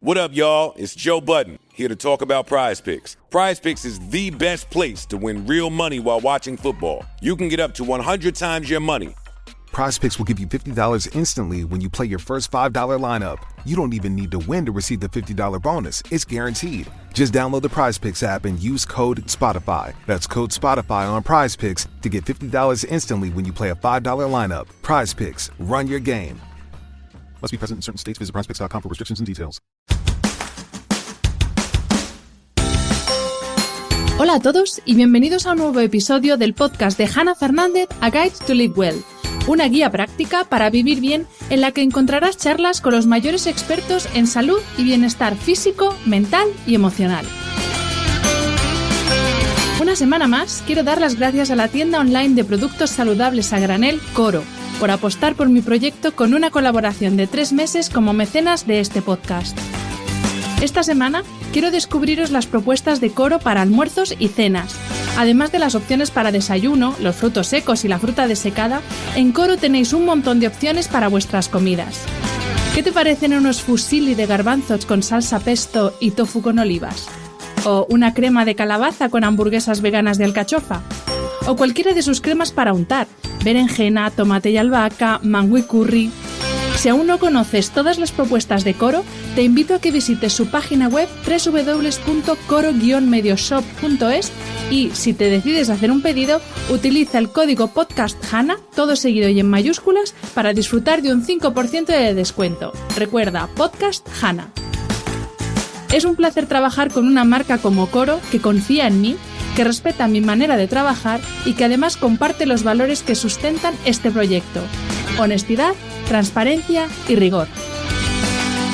What up, y'all? It's Joe Budden, here to talk about Prize Picks. Prize Picks is the best place to win real money while watching football. You can get up to 100 times your money. Prize Picks will give you $50 instantly when you play your first $5 lineup. You don't even need to win to receive the $50 bonus. It's guaranteed. Just download the Prize Picks app and use code SPOTIFY. That's code SPOTIFY on Prize Picks to get $50 instantly when you play a $5 lineup. Prize Picks. Run your game. Must be present in certain states. Visit prizepicks.com for restrictions and details. Hola a todos y bienvenidos a un nuevo episodio del podcast de Hannah Fernández, A Guide to Live Well, una guía práctica para vivir bien en la que encontrarás charlas con los mayores expertos en salud y bienestar físico, mental y emocional. Una semana más quiero dar las gracias a la tienda online de productos saludables a granel Coro por apostar por mi proyecto con una colaboración de 3 meses como mecenas de este podcast. Esta semana quiero descubriros las propuestas de Coro para almuerzos y cenas. Además de las opciones para desayuno, los frutos secos y la fruta desecada, en Coro tenéis un montón de opciones para vuestras comidas. ¿Qué te parecen unos fusilli de garbanzos con salsa pesto y tofu con olivas? ¿O una crema de calabaza con hamburguesas veganas de alcachofa? ¿O cualquiera de sus cremas para untar? Berenjena, tomate y albahaca, mango y curry. Si aún no conoces todas las propuestas de Coro, te invito a que visites su página web www.coro-medioshop.es y, si te decides hacer un pedido, utiliza el código PODCASTHANNA, todo seguido y en mayúsculas, para disfrutar de un 5% de descuento. Recuerda, PODCASTHANNA. Es un placer trabajar con una marca como Coro que confía en mí, que respeta mi manera de trabajar y que además comparte los valores que sustentan este proyecto: honestidad, transparencia y rigor.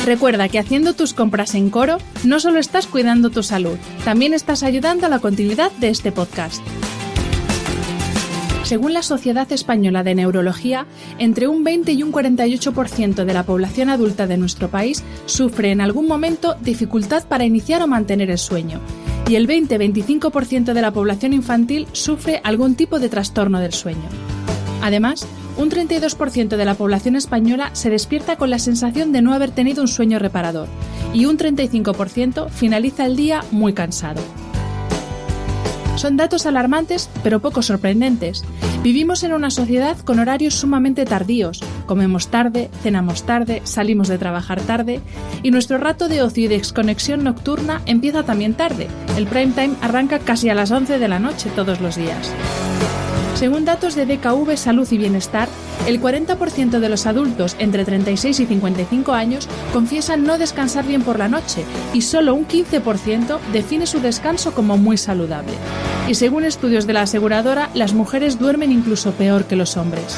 Recuerda que haciendo tus compras en Coro no solo estás cuidando tu salud, también estás ayudando a la continuidad de este podcast. Según la Sociedad Española de Neurología, entre un 20 y un 48% de la población adulta de nuestro país sufre en algún momento dificultad para iniciar o mantener el sueño, y el 20-25% de la población infantil sufre algún tipo de trastorno del sueño. Además, un 32% de la población española se despierta con la sensación de no haber tenido un sueño reparador, y un 35% finaliza el día muy cansado. Son datos alarmantes, pero poco sorprendentes. Vivimos en una sociedad con horarios sumamente tardíos. Comemos tarde, cenamos tarde, salimos de trabajar tarde, y nuestro rato de ocio y de desconexión nocturna empieza también tarde. El prime time arranca casi a las 11 de la noche todos los días. Según datos de DKV Salud y Bienestar, el 40% de los adultos entre 36 y 55 años confiesan no descansar bien por la noche y solo un 15% define su descanso como muy saludable. Y según estudios de la aseguradora, las mujeres duermen incluso peor que los hombres.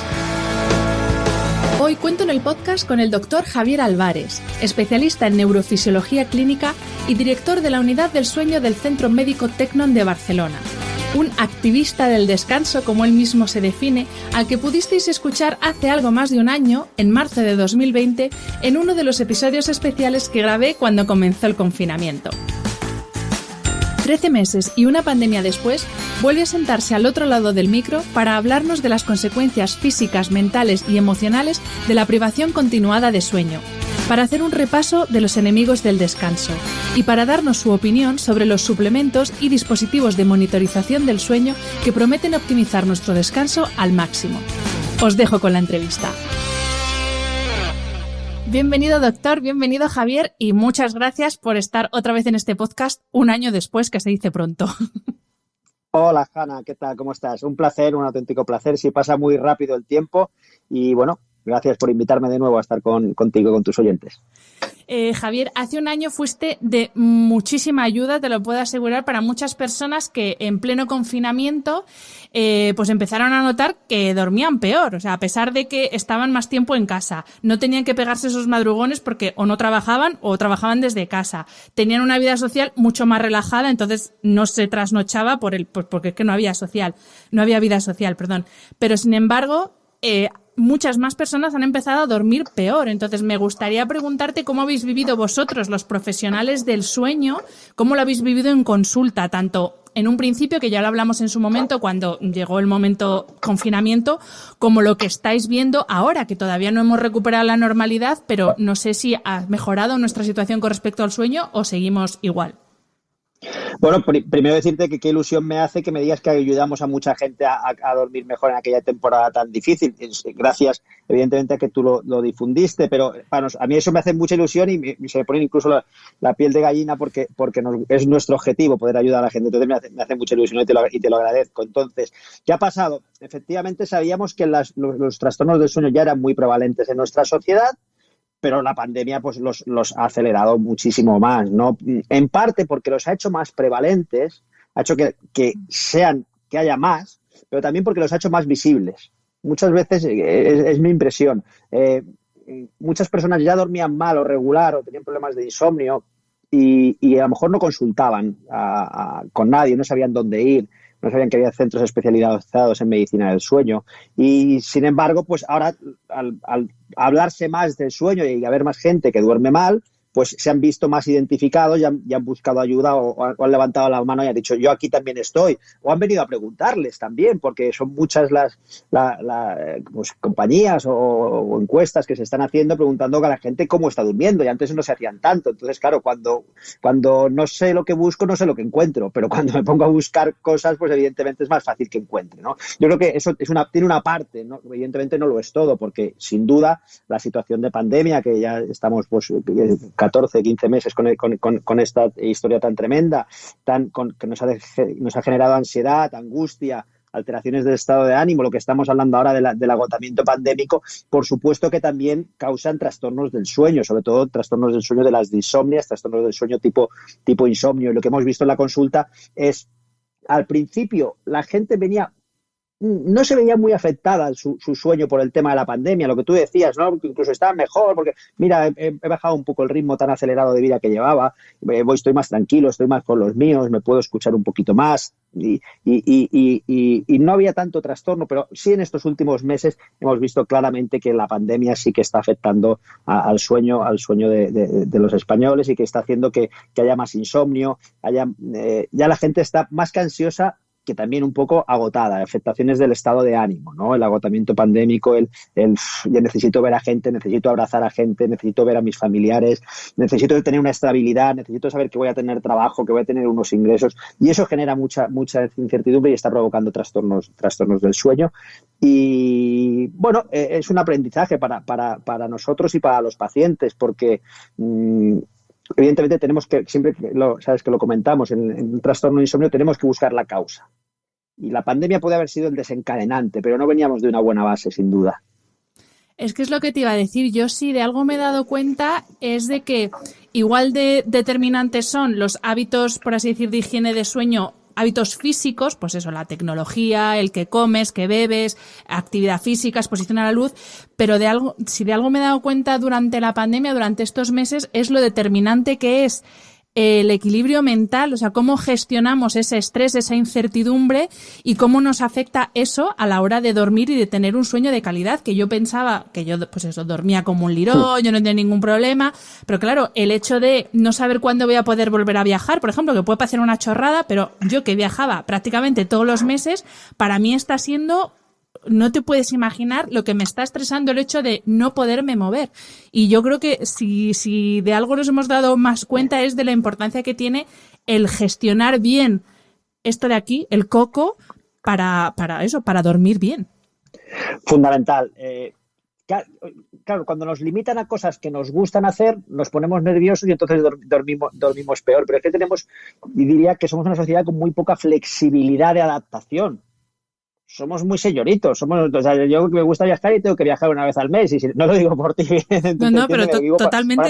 Hoy cuento en el podcast con el Dr. Javier Álvarez, especialista en neurofisiología clínica y director de la unidad del sueño del Centro Médico Tecnon de Barcelona. Un activista del descanso, como él mismo se define, al que pudisteis escuchar hace algo más de un año, en marzo de 2020, en uno de los episodios especiales que grabé cuando comenzó el confinamiento. 13 meses y una pandemia después, vuelve a sentarse al otro lado del micro para hablarnos de las consecuencias físicas, mentales y emocionales de la privación continuada de sueño, para hacer un repaso de los enemigos del descanso y para darnos su opinión sobre los suplementos y dispositivos de monitorización del sueño que prometen optimizar nuestro descanso al máximo. Os dejo con la entrevista. Bienvenido, doctor, bienvenido, Javier, y muchas gracias por estar otra vez en este podcast un año después, que se dice pronto. Hola, Hannah, ¿qué tal? ¿Cómo estás? Un placer, un auténtico placer. Sí, pasa muy rápido el tiempo y, bueno, gracias por invitarme de nuevo a estar contigo y con tus oyentes. Javier, hace un año fuiste de muchísima ayuda, te lo puedo asegurar, para muchas personas que en pleno confinamiento pues empezaron a notar que dormían peor. O sea, a pesar de que estaban más tiempo en casa, no tenían que pegarse esos madrugones porque o no trabajaban o trabajaban desde casa. Tenían una vida social mucho más relajada, entonces no se trasnochaba porque es que no había vida social, perdón. Pero sin embargo, muchas más personas han empezado a dormir peor. Entonces me gustaría preguntarte cómo habéis vivido vosotros, los profesionales del sueño, cómo lo habéis vivido en consulta, tanto en un principio, que ya lo hablamos en su momento, cuando llegó el momento confinamiento, como lo que estáis viendo ahora, que todavía no hemos recuperado la normalidad, pero no sé si ha mejorado nuestra situación con respecto al sueño o seguimos igual. Bueno, primero decirte que qué ilusión me hace que me digas que ayudamos a mucha gente a dormir mejor en aquella temporada tan difícil. Gracias, evidentemente, a que tú lo difundiste, pero a mí eso me hace mucha ilusión y se me pone incluso la piel de gallina porque es nuestro objetivo poder ayudar a la gente. Entonces me hace mucha ilusión y te lo agradezco. Entonces, ¿qué ha pasado? Efectivamente, sabíamos que los trastornos del sueño ya eran muy prevalentes en nuestra sociedad, pero la pandemia pues los ha acelerado muchísimo más, ¿no? En parte porque los ha hecho más prevalentes, ha hecho que haya más, pero también porque los ha hecho más visibles. Muchas veces, es mi impresión, muchas personas ya dormían mal o regular o tenían problemas de insomnio y a lo mejor no consultaban con nadie, no sabían dónde ir, no sabían que había centros especializados en medicina del sueño y, sin embargo, pues ahora al hablarse más del sueño y haber más gente que duerme mal, pues se han visto más identificados, ya han buscado ayuda o han levantado la mano y han dicho yo aquí también estoy, o han venido a preguntarles también, porque son muchas las pues, compañías o encuestas que se están haciendo preguntando a la gente cómo está durmiendo, y antes no se hacían tanto. Entonces, claro, cuando no sé lo que busco, no sé lo que encuentro, pero cuando me pongo a buscar cosas, pues evidentemente es más fácil que encuentre, ¿no? Yo creo que eso tiene una parte, ¿no? Evidentemente no lo es todo, porque sin duda la situación de pandemia, que ya estamos pues 14, 15 meses con esta historia tan tremenda, que nos ha generado ansiedad, angustia, alteraciones del estado de ánimo, lo que estamos hablando ahora del agotamiento pandémico, por supuesto que también causan trastornos del sueño, sobre todo trastornos del sueño de las disomnias, trastornos del sueño tipo insomnio. Y lo que hemos visto en la consulta es, al principio, la gente no se veía muy afectada su sueño por el tema de la pandemia, lo que tú decías, ¿no? Incluso estaba mejor porque, mira, he bajado un poco el ritmo tan acelerado de vida que llevaba, estoy más tranquilo, estoy más con los míos, me puedo escuchar un poquito más y no había tanto trastorno, pero sí en estos últimos meses hemos visto claramente que la pandemia sí que está afectando al sueño de los españoles y que está haciendo que haya más insomnio, ya la gente está más ansiosa, que también un poco agotada, afectaciones del estado de ánimo, ¿no? El agotamiento pandémico, yo necesito ver a gente, necesito abrazar a gente, necesito ver a mis familiares, necesito tener una estabilidad, necesito saber que voy a tener trabajo, que voy a tener unos ingresos, y eso genera mucha incertidumbre y está provocando trastornos del sueño. Y bueno, es un aprendizaje para nosotros y para los pacientes, porque evidentemente tenemos que, siempre sabes que lo comentamos, en un trastorno de insomnio tenemos que buscar la causa. Y la pandemia puede haber sido el desencadenante, pero no veníamos de una buena base, sin duda. Es que es lo que te iba a decir. Yo sí de algo me he dado cuenta es de que igual de determinantes son los hábitos, por así decir, de higiene de sueño, hábitos físicos, pues eso, la tecnología, el que comes, que bebes, actividad física, exposición a la luz, pero si de algo me he dado cuenta durante la pandemia, durante estos meses, es lo determinante que es el equilibrio mental, o sea, cómo gestionamos ese estrés, esa incertidumbre y cómo nos afecta eso a la hora de dormir y de tener un sueño de calidad, que yo pensaba que yo, pues eso, dormía como un lirón, yo no tenía ningún problema, pero claro, el hecho de no saber cuándo voy a poder volver a viajar, por ejemplo, que puede parecer una chorrada, pero yo que viajaba prácticamente todos los meses, para mí está siendo... No te puedes imaginar lo que me está estresando el hecho de no poderme mover. Y yo creo que si de algo nos hemos dado más cuenta es de la importancia que tiene el gestionar bien esto de aquí, el coco, para dormir bien. Fundamental. Claro, cuando nos limitan a cosas que nos gustan hacer, nos ponemos nerviosos y entonces dormimos peor. Pero es que diría que somos una sociedad con muy poca flexibilidad de adaptación. Somos muy señoritos, o sea, yo me gusta viajar y tengo que viajar una vez al mes, y no lo digo por ti. No, pero totalmente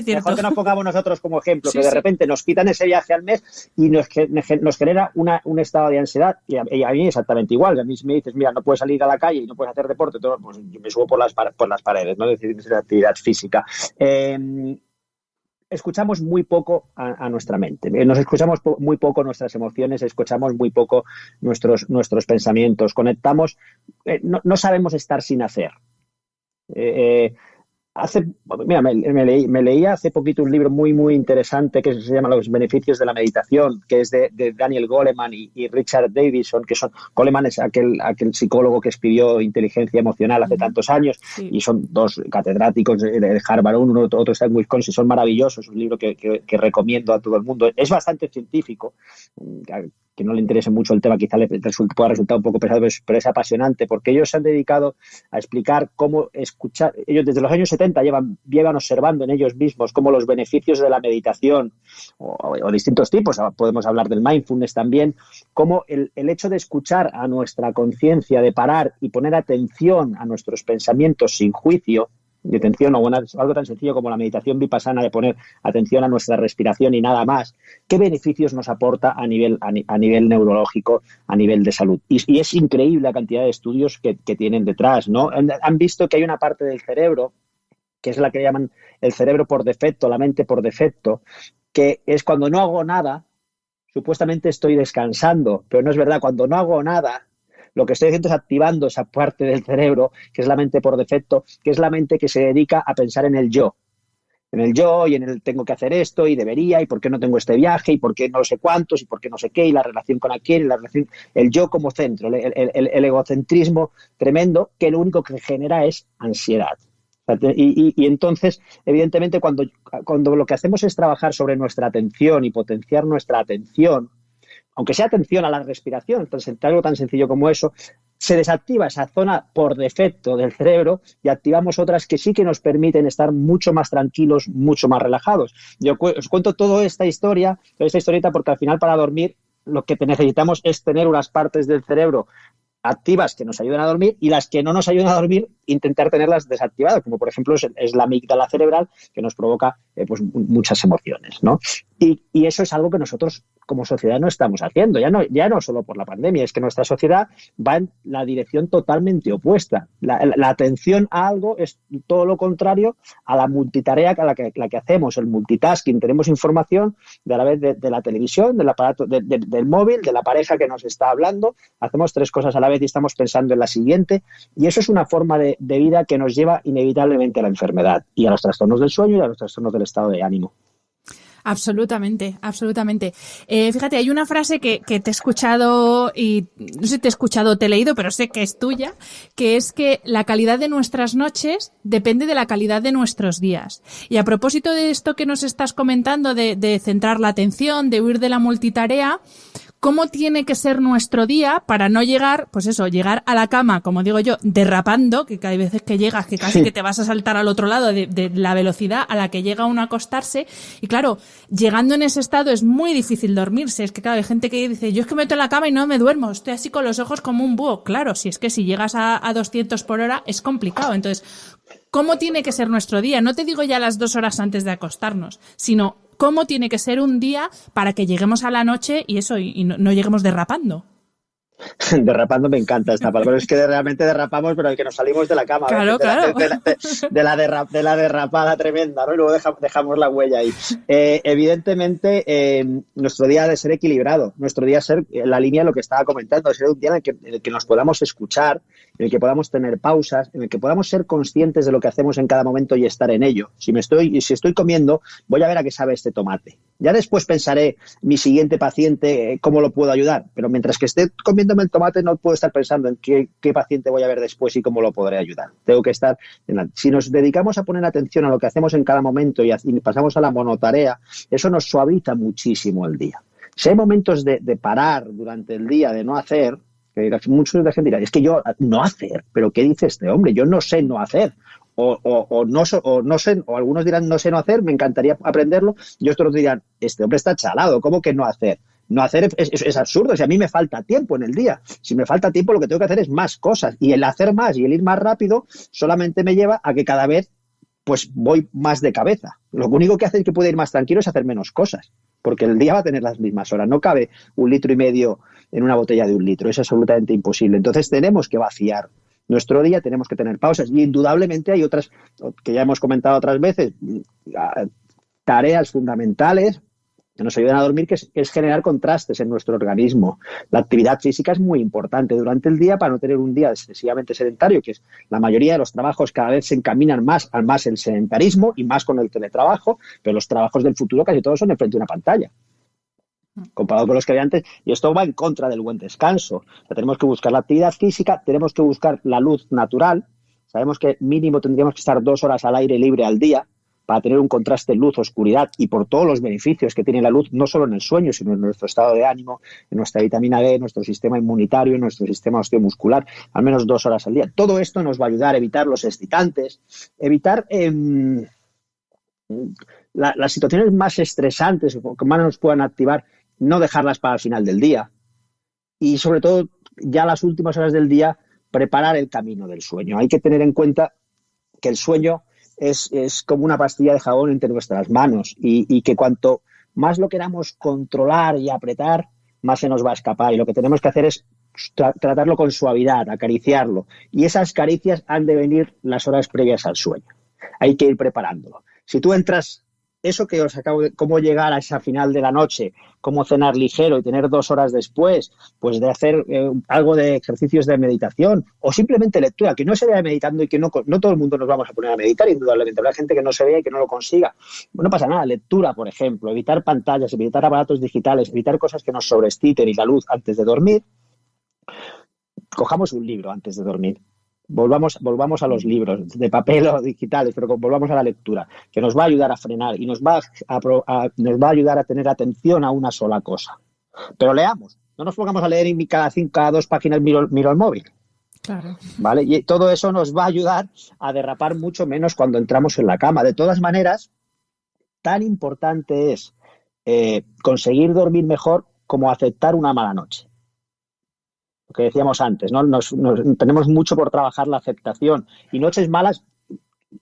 cierto. Mejor que nos pongamos nosotros como ejemplo, sí, que de repente nos quitan ese viaje al mes y nos genera un estado de ansiedad, y a mí exactamente igual. A mí si me dices, mira, no puedes salir a la calle y no puedes hacer deporte, pues yo me subo por las paredes, ¿no? Decir, actividad física. Escuchamos muy poco a nuestra mente, nos escuchamos muy poco nuestras emociones, escuchamos muy poco nuestros pensamientos, conectamos, no sabemos estar sin hacer. Mira, me leí hace poquito un libro muy, muy interesante que se llama Los beneficios de la meditación, que es de Daniel Goleman y Richard Davidson, que son, Goleman es aquel psicólogo que escribió Inteligencia Emocional hace tantos años, sí. Y son dos catedráticos de Harvard, otro está en Wisconsin, son maravillosos, es un libro que recomiendo a todo el mundo. Es bastante científico, que no le interese mucho el tema, quizá pueda resultar un poco pesado, pero es apasionante, porque ellos se han dedicado a explicar cómo escuchar. Ellos desde los años 70 llevan observando en ellos mismos cómo los beneficios de la meditación o distintos tipos, podemos hablar del mindfulness también, cómo el hecho de escuchar a nuestra conciencia, de parar y poner atención a nuestros pensamientos sin juicio, de atención o algo tan sencillo como la meditación vipassana, de poner atención a nuestra respiración y nada más, ¿qué beneficios nos aporta a nivel neurológico, a nivel de salud? Y es increíble la cantidad de estudios que tienen detrás, ¿no? Han visto que hay una parte del cerebro, que es la que llaman el cerebro por defecto, la mente por defecto, que es cuando no hago nada, supuestamente estoy descansando, pero no es verdad. Cuando no hago nada, lo que estoy haciendo es activando esa parte del cerebro, que es la mente por defecto, que es la mente que se dedica a pensar en el yo y en el tengo que hacer esto y debería y por qué no tengo este viaje y por qué no sé cuántos y por qué no sé qué y la relación con aquel y la relación, el yo como centro, el egocentrismo tremendo que lo único que genera es ansiedad. Y entonces, evidentemente, cuando lo que hacemos es trabajar sobre nuestra atención y potenciar nuestra atención, aunque sea atención a la respiración, algo tan sencillo como eso, se desactiva esa zona por defecto del cerebro y activamos otras que sí que nos permiten estar mucho más tranquilos, mucho más relajados. Yo os cuento toda esta historieta, porque al final para dormir lo que necesitamos es tener unas partes del cerebro activas que nos ayudan a dormir y las que no nos ayudan a dormir intentar tenerlas desactivadas, como por ejemplo es la amígdala cerebral que nos provoca pues muchas emociones, ¿no? Y eso es algo que nosotros como sociedad no estamos haciendo, ya no solo por la pandemia, es que nuestra sociedad va en la dirección totalmente opuesta. La atención a algo es todo lo contrario a la multitarea la que hacemos, el multitasking. Tenemos información a la vez de la televisión, del aparato, del móvil, de la pareja que nos está hablando, hacemos 3 cosas a la vez y estamos pensando en la siguiente, y eso es una forma de vida que nos lleva inevitablemente a la enfermedad y a los trastornos del sueño y a los trastornos del estado de ánimo. Absolutamente, absolutamente. Fíjate, hay una frase que te he escuchado y no sé si te he escuchado o te he leído, pero sé que es tuya, que es que la calidad de nuestras noches depende de la calidad de nuestros días. Y a propósito de esto que nos estás comentando, de centrar la atención, de huir de la multitarea, ¿cómo tiene que ser nuestro día para no llegar, pues eso, llegar a la cama, como digo yo, derrapando, que hay veces que llegas que casi que te vas a saltar al otro lado de la velocidad a la que llega uno a acostarse? Y claro, llegando en ese estado es muy difícil dormirse. Es que claro, hay gente que dice, yo es que me meto en la cama y no me duermo, estoy así con los ojos como un búho. Claro, si es que si llegas a 200 por hora es complicado. Entonces, ¿cómo tiene que ser nuestro día? No te digo ya las 2 horas antes de acostarnos, sino cómo tiene que ser un día para que lleguemos a la noche y eso, y no lleguemos derrapando. Derrapando me encanta esta palabra. Es que realmente derrapamos, pero que nos salimos de la cama. Claro, de la derrapada tremenda, ¿no? Y luego dejamos la huella ahí. Evidentemente, nuestro día ha de ser equilibrado. Nuestro día ser la línea de lo que estaba comentando, de ser un día en el que nos podamos escuchar, en el que podamos tener pausas, en el que podamos ser conscientes de lo que hacemos en cada momento y estar en ello. Si estoy comiendo, voy a ver a qué sabe este tomate. Ya después pensaré mi siguiente paciente, cómo lo puedo ayudar. Pero mientras que esté comiendo el tomate no puedo estar pensando en qué paciente voy a ver después y cómo lo podré ayudar. Tengo que estar si nos dedicamos a poner atención a lo que hacemos en cada momento y pasamos a la monotarea, eso nos suaviza muchísimo el día. Si hay momentos de parar durante el día, de no hacer, que muchos de la gente dirá, es que yo no hacer, pero ¿qué dice este hombre? Yo no sé no hacer. O no sé, o algunos dirán no sé no hacer, me encantaría aprenderlo, y otros dirán, este hombre está chalado, ¿cómo que no hacer? No hacer es absurdo. Si a mí me falta tiempo en el día, si me falta tiempo, lo que tengo que hacer es más cosas. Y el hacer más y el ir más rápido solamente me lleva a que cada vez pues voy más de cabeza. Lo único que hace es que pueda ir más tranquilo es hacer menos cosas, porque el día va a tener las mismas horas. No cabe 1,5 litros en una botella de 1 litro. Es absolutamente imposible. Entonces tenemos que vaciar nuestro día, tenemos que tener pausas. Y indudablemente hay otras, que ya hemos comentado otras veces, tareas fundamentales que nos ayudan a dormir, que es generar contrastes en nuestro organismo. La actividad física es muy importante durante el día para no tener un día excesivamente sedentario, que es la mayoría de los trabajos cada vez se encaminan más al más el sedentarismo y más con el teletrabajo, pero los trabajos del futuro casi todos son enfrente de una pantalla, comparado con los que había antes, y esto va en contra del buen descanso. Tenemos que buscar la actividad física, tenemos que buscar la luz natural. Sabemos que mínimo tendríamos que estar 2 horas al aire libre al día para tener un contraste luz-oscuridad y por todos los beneficios que tiene la luz, no solo en el sueño, sino en nuestro estado de ánimo, en nuestra vitamina D, en nuestro sistema inmunitario, en nuestro sistema osteomuscular, al menos 2 horas al día. Todo esto nos va a ayudar a evitar los excitantes, evitar las situaciones más estresantes que más nos puedan activar, no dejarlas para el final del día. Y sobre todo, ya las últimas horas del día, preparar el camino del sueño. Hay que tener en cuenta que el sueño es como una pastilla de jabón entre nuestras manos y que cuanto más lo queramos controlar y apretar, más se nos va a escapar. Y lo que tenemos que hacer es tratarlo con suavidad, acariciarlo. Y esas caricias han de venir las horas previas al sueño. Hay que ir preparándolo. Si tú entras, eso que os acabo de, cómo llegar a esa final de la noche, cómo cenar ligero y tener 2 horas después, pues de hacer algo de ejercicios de meditación o simplemente lectura, que no se vea meditando y que no todo el mundo nos vamos a poner a meditar, indudablemente. Habrá gente que no se vea y que no lo consiga. No pasa nada, lectura, por ejemplo, evitar pantallas, evitar aparatos digitales, evitar cosas que nos sobreexciten y la luz antes de dormir. Cojamos un libro antes de dormir. Volvamos a los libros de papel o digitales, pero volvamos a la lectura, que nos va a ayudar a frenar y nos va a ayudar a tener atención a una sola cosa. Pero leamos, no nos pongamos a leer y cada 2 páginas miro el móvil. Claro. ¿Vale? Y todo eso nos va a ayudar a derrapar mucho menos cuando entramos en la cama. De todas maneras, tan importante es conseguir dormir mejor como aceptar una mala noche. Lo que decíamos antes, ¿no? Tenemos mucho por trabajar la aceptación. Y noches malas,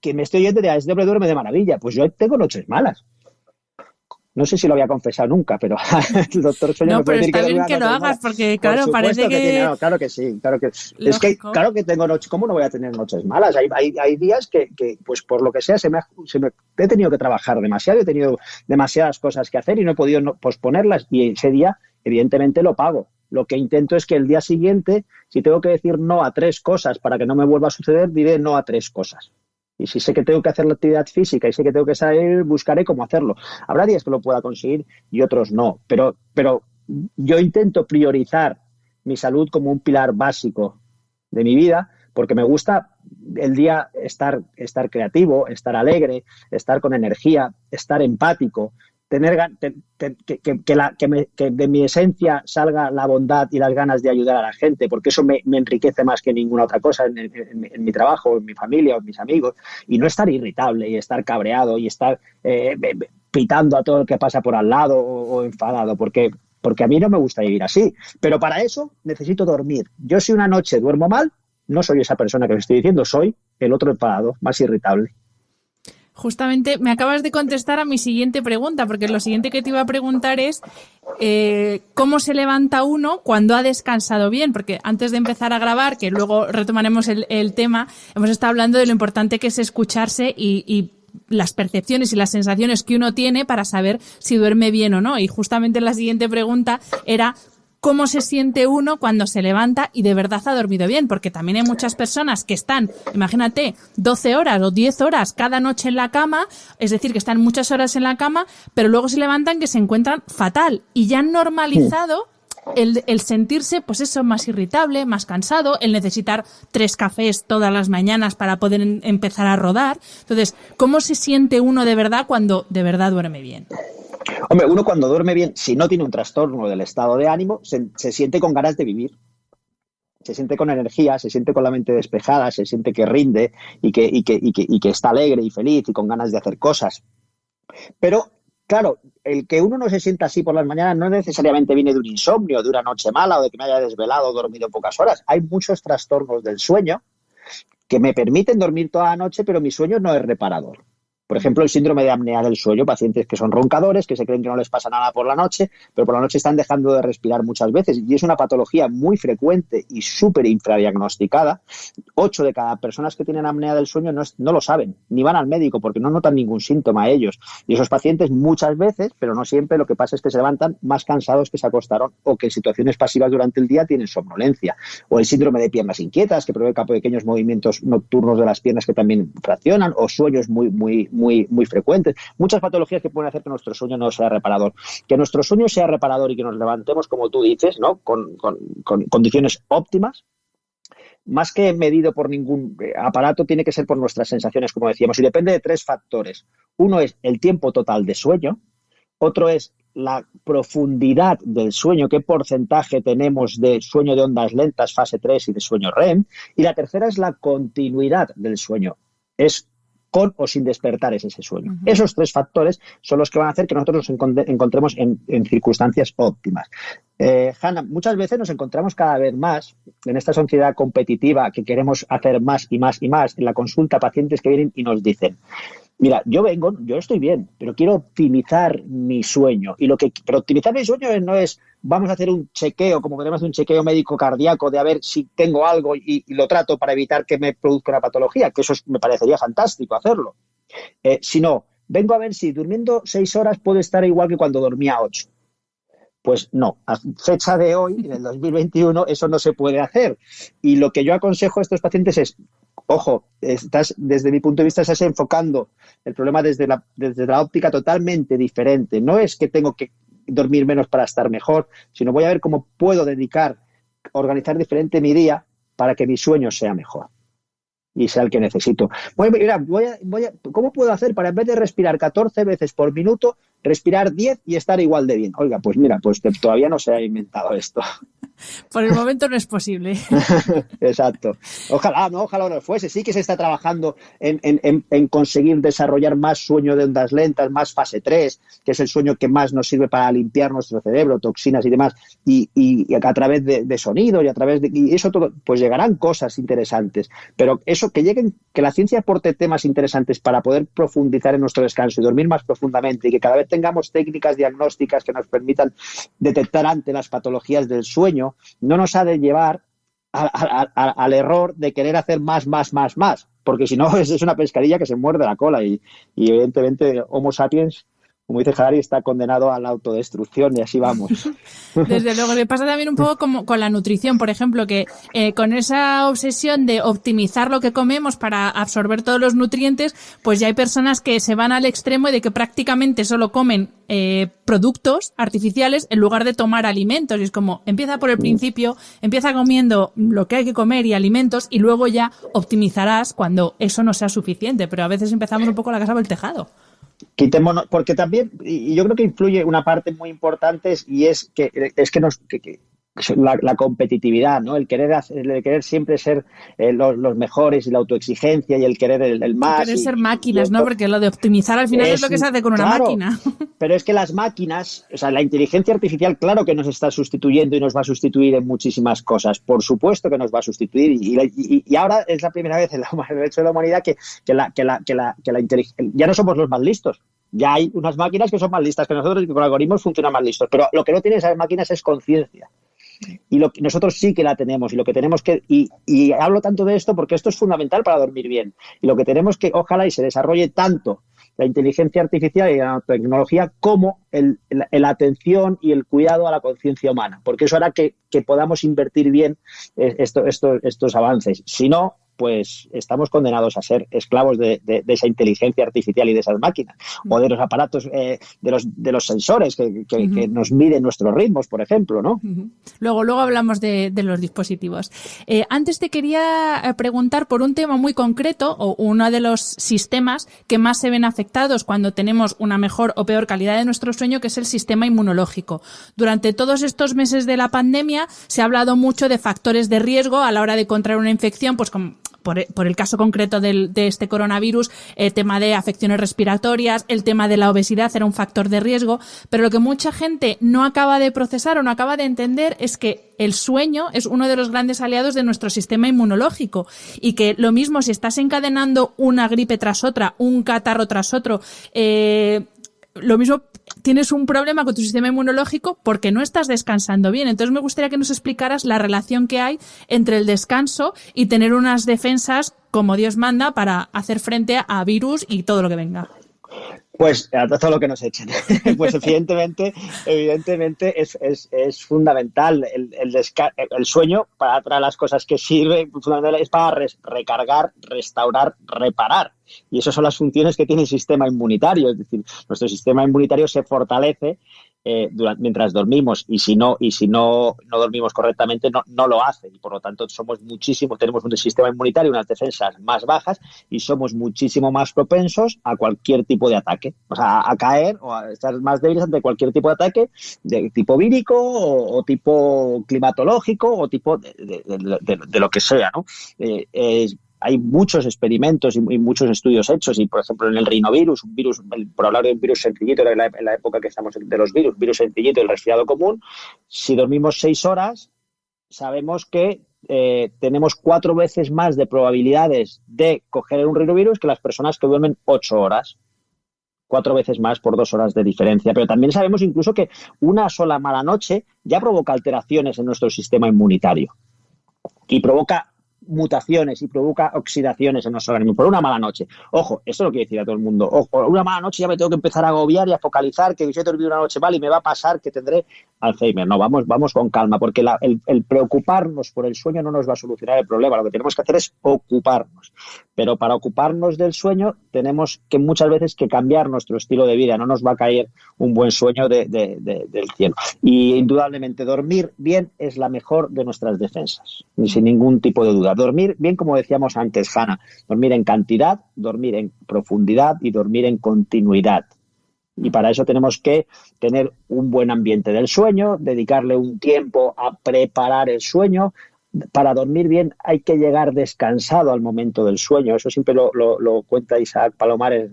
que me estoy oyendo de este hombre duerme de maravilla. Pues yo tengo noches malas. No sé si lo había confesado nunca, pero el doctor Sueño no, me puede pero decir está que bien que lo hagas, porque claro, parece que... No, claro que sí, claro que es que claro que tengo noches. ¿Cómo no voy a tener noches malas? Hay días que pues por lo que sea he tenido que trabajar demasiado, he tenido demasiadas cosas que hacer y no he podido posponerlas, y ese día evidentemente lo pago. Lo que intento es que el día siguiente, si tengo que decir no a 3 cosas para que no me vuelva a suceder, diré no a 3 cosas. Y si sé que tengo que hacer la actividad física y sé que tengo que salir, buscaré cómo hacerlo. Habrá días que lo pueda conseguir y otros no. Pero yo intento priorizar mi salud como un pilar básico de mi vida, porque me gusta el día estar creativo, estar alegre, estar con energía, estar empático, tener que de mi esencia salga la bondad y las ganas de ayudar a la gente, porque eso me enriquece más que ninguna otra cosa en mi trabajo, en mi familia o en mis amigos, y no estar irritable y estar cabreado y estar pitando a todo el que pasa por al lado o enfadado, porque a mí no me gusta vivir así. Pero para eso necesito dormir. Yo, si una noche duermo mal, no soy esa persona que os estoy diciendo, soy el otro enfadado, más irritable. Justamente me acabas de contestar a mi siguiente pregunta, porque lo siguiente que te iba a preguntar es ¿cómo se levanta uno cuando ha descansado bien? Porque antes de empezar a grabar, que luego retomaremos el tema, hemos estado hablando de lo importante que es escucharse y las percepciones y las sensaciones que uno tiene para saber si duerme bien o no. Y justamente la siguiente pregunta era ¿cómo se siente uno cuando se levanta y de verdad ha dormido bien? Porque también hay muchas personas que están, imagínate, 12 horas o 10 horas cada noche en la cama, es decir, que están muchas horas en la cama, pero luego se levantan que se encuentran fatal y ya han normalizado el sentirse, pues eso, más irritable, más cansado, el necesitar 3 cafés todas las mañanas para poder empezar a rodar. Entonces, ¿cómo se siente uno de verdad cuando de verdad duerme bien? Hombre, uno cuando duerme bien, si no tiene un trastorno del estado de ánimo, se siente con ganas de vivir. Se siente con energía, se siente con la mente despejada, se siente que rinde y que está alegre y feliz y con ganas de hacer cosas. Pero, claro, el que uno no se sienta así por las mañanas no necesariamente viene de un insomnio, de una noche mala o de que me haya desvelado o dormido pocas horas. Hay muchos trastornos del sueño que me permiten dormir toda la noche, pero mi sueño no es reparador. Por ejemplo, el síndrome de apnea del sueño, pacientes que son roncadores, que se creen que no les pasa nada por la noche, pero por la noche están dejando de respirar muchas veces y es una patología muy frecuente y súper infradiagnosticada. 8 de cada personas que tienen apnea del sueño no lo saben, ni van al médico porque no notan ningún síntoma ellos. Y esos pacientes muchas veces, pero no siempre, lo que pasa es que se levantan más cansados que se acostaron o que en situaciones pasivas durante el día tienen somnolencia. O el síndrome de piernas inquietas, que provoca pequeños movimientos nocturnos de las piernas que también fraccionan, o sueños muy frecuentes. Muchas patologías que pueden hacer que nuestro sueño no sea reparador. Que nuestro sueño sea reparador y que nos levantemos, como tú dices, ¿no? Con condiciones óptimas, más que medido por ningún aparato, tiene que ser por nuestras sensaciones, como decíamos, y depende de 3 factores. Uno es el tiempo total de sueño, otro es la profundidad del sueño, qué porcentaje tenemos de sueño de ondas lentas, fase 3 y de sueño REM, y la tercera es la continuidad del sueño. Es con o sin despertar ese sueño. Uh-huh. Esos 3 factores son los que van a hacer que nosotros nos encontremos en circunstancias óptimas. Hanna, muchas veces nos encontramos cada vez más en esta sociedad competitiva que queremos hacer más y más y más. En la consulta, pacientes que vienen y nos dicen: mira, yo estoy bien, pero quiero optimizar mi sueño. Pero optimizar mi sueño no es vamos a hacer un chequeo, como queremos hacer un chequeo médico cardíaco de a ver si tengo algo y lo trato para evitar que me produzca una patología, que eso me parecería fantástico hacerlo. Sino, vengo a ver si durmiendo 6 horas puedo estar igual que cuando dormía 8. Pues no, a fecha de hoy, en el 2021, eso no se puede hacer. Y lo que yo aconsejo a estos pacientes es: ojo, desde mi punto de vista estás enfocando el problema desde la óptica totalmente diferente. No es que tengo que dormir menos para estar mejor, sino voy a ver cómo puedo organizar diferente mi día para que mi sueño sea mejor y sea el que necesito. ¿Cómo puedo hacer para, en vez de respirar 14 veces por minuto, respirar 10 y estar igual de bien? Oiga, pues mira, todavía no se ha inventado esto. Por el momento no es posible. Exacto. Ojalá no fuese. Sí que se está trabajando en conseguir desarrollar más sueño de ondas lentas, más fase 3, que es el sueño que más nos sirve para limpiar nuestro cerebro, toxinas y demás, y a través de sonido y eso todo, pues llegarán cosas interesantes. Pero eso, que la ciencia aporte temas interesantes para poder profundizar en nuestro descanso y dormir más profundamente, y que cada vez tengamos técnicas diagnósticas que nos permitan detectar antes las patologías del sueño, no nos ha de llevar al error de querer hacer más, porque si no es una pescadilla que se muerde la cola y evidentemente Homo sapiens, como dice Harari, está condenado a la autodestrucción y así vamos. Desde luego, le pasa también un poco como con la nutrición, por ejemplo, que con esa obsesión de optimizar lo que comemos para absorber todos los nutrientes, pues ya hay personas que se van al extremo de que prácticamente solo comen productos artificiales en lugar de tomar alimentos. Y es como, empieza por el principio, empieza comiendo lo que hay que comer y alimentos, y luego ya optimizarás cuando eso no sea suficiente. Pero a veces empezamos un poco la casa por el tejado. Quitémonos, porque también, y yo creo que influye una parte muy importante, y es que la competitividad, ¿no? El querer siempre ser los mejores, y la autoexigencia y el querer el más. Querer ser máquinas, ¿no? Porque lo de optimizar al final es lo que se hace con una máquina. Pero es que las máquinas, o sea, la inteligencia artificial, claro que nos está sustituyendo y nos va a sustituir en muchísimas cosas. Por supuesto que nos va a sustituir, y ahora es la primera vez en el hecho de la humanidad que la inteligencia, ya no somos los más listos. Ya hay unas máquinas que son más listas que nosotros y que con algoritmos funcionan más listos. Pero lo que no tienen esas máquinas es conciencia. Y nosotros sí que la tenemos, y lo que tenemos que, y hablo tanto de esto porque esto es fundamental para dormir bien, y lo que tenemos que, ojalá y se desarrolle tanto la inteligencia artificial y la tecnología como la atención y el cuidado a la conciencia humana, porque eso hará que podamos invertir bien estos avances. Si no, pues estamos condenados a ser esclavos de esa inteligencia artificial y de esas máquinas, o de los aparatos, de los sensores que nos miden nuestros ritmos, por ejemplo, ¿no? Luego hablamos de los dispositivos. Antes te quería preguntar por un tema muy concreto, o uno de los sistemas que más se ven afectados cuando tenemos una mejor o peor calidad de nuestro sueño, que es el sistema inmunológico. Durante todos estos meses de la pandemia se ha hablado mucho de factores de riesgo a la hora de contraer una infección, pues como por el caso concreto de este coronavirus, el tema de afecciones respiratorias, el tema de la obesidad era un factor de riesgo, pero lo que mucha gente no acaba de procesar o no acaba de entender es que el sueño es uno de los grandes aliados de nuestro sistema inmunológico y que lo mismo si estás encadenando una gripe tras otra, un catarro tras otro, lo mismo tienes un problema con tu sistema inmunológico porque no estás descansando bien. Entonces me gustaría que nos explicaras la relación que hay entre el descanso y tener unas defensas como Dios manda para hacer frente a virus y todo lo que venga. Pues a todo lo que nos echen. Pues evidentemente es fundamental el sueño para las cosas que sirve, fundamental es para recargar, restaurar, reparar. Y esas son las funciones que tiene el sistema inmunitario. Es decir, nuestro sistema inmunitario se fortalece mientras dormimos y si no dormimos correctamente no lo hace y por lo tanto tenemos un sistema inmunitario, unas defensas más bajas y somos muchísimo más propensos a cualquier tipo de ataque, o sea, a caer o a estar más débiles ante cualquier tipo de ataque de tipo vírico o tipo climatológico o tipo de lo que sea, ¿no? Hay muchos experimentos y muchos estudios hechos y, por ejemplo, en el rinovirus, por hablar de un virus sencillito en la época que estamos de los virus sencillito, el resfriado común, si dormimos 6 horas, sabemos que tenemos 4 veces más de probabilidades de coger un rinovirus que las personas que duermen 8 horas. 4 veces más por 2 horas de diferencia. Pero también sabemos incluso que una sola mala noche ya provoca alteraciones en nuestro sistema inmunitario y provoca mutaciones y provoca oxidaciones en nuestro organismo por una mala noche. Ojo, esto lo quiere decir a todo el mundo. Ojo, una mala noche ya me tengo que empezar a agobiar y a focalizar que si he dormido una noche mal y me va a pasar que tendré Alzheimer. No, vamos con calma, porque el preocuparnos por el sueño no nos va a solucionar el problema. Lo que tenemos que hacer es ocuparnos. Pero para ocuparnos del sueño tenemos que muchas veces que cambiar nuestro estilo de vida. No nos va a caer un buen sueño del cielo. Y indudablemente dormir bien es la mejor de nuestras defensas, sin ningún tipo de duda. Dormir bien, como decíamos antes, Hanna, dormir en cantidad, dormir en profundidad y dormir en continuidad. Y para eso tenemos que tener un buen ambiente del sueño, dedicarle un tiempo a preparar el sueño. Para dormir bien hay que llegar descansado al momento del sueño. Eso siempre lo cuenta Isaac Palomares,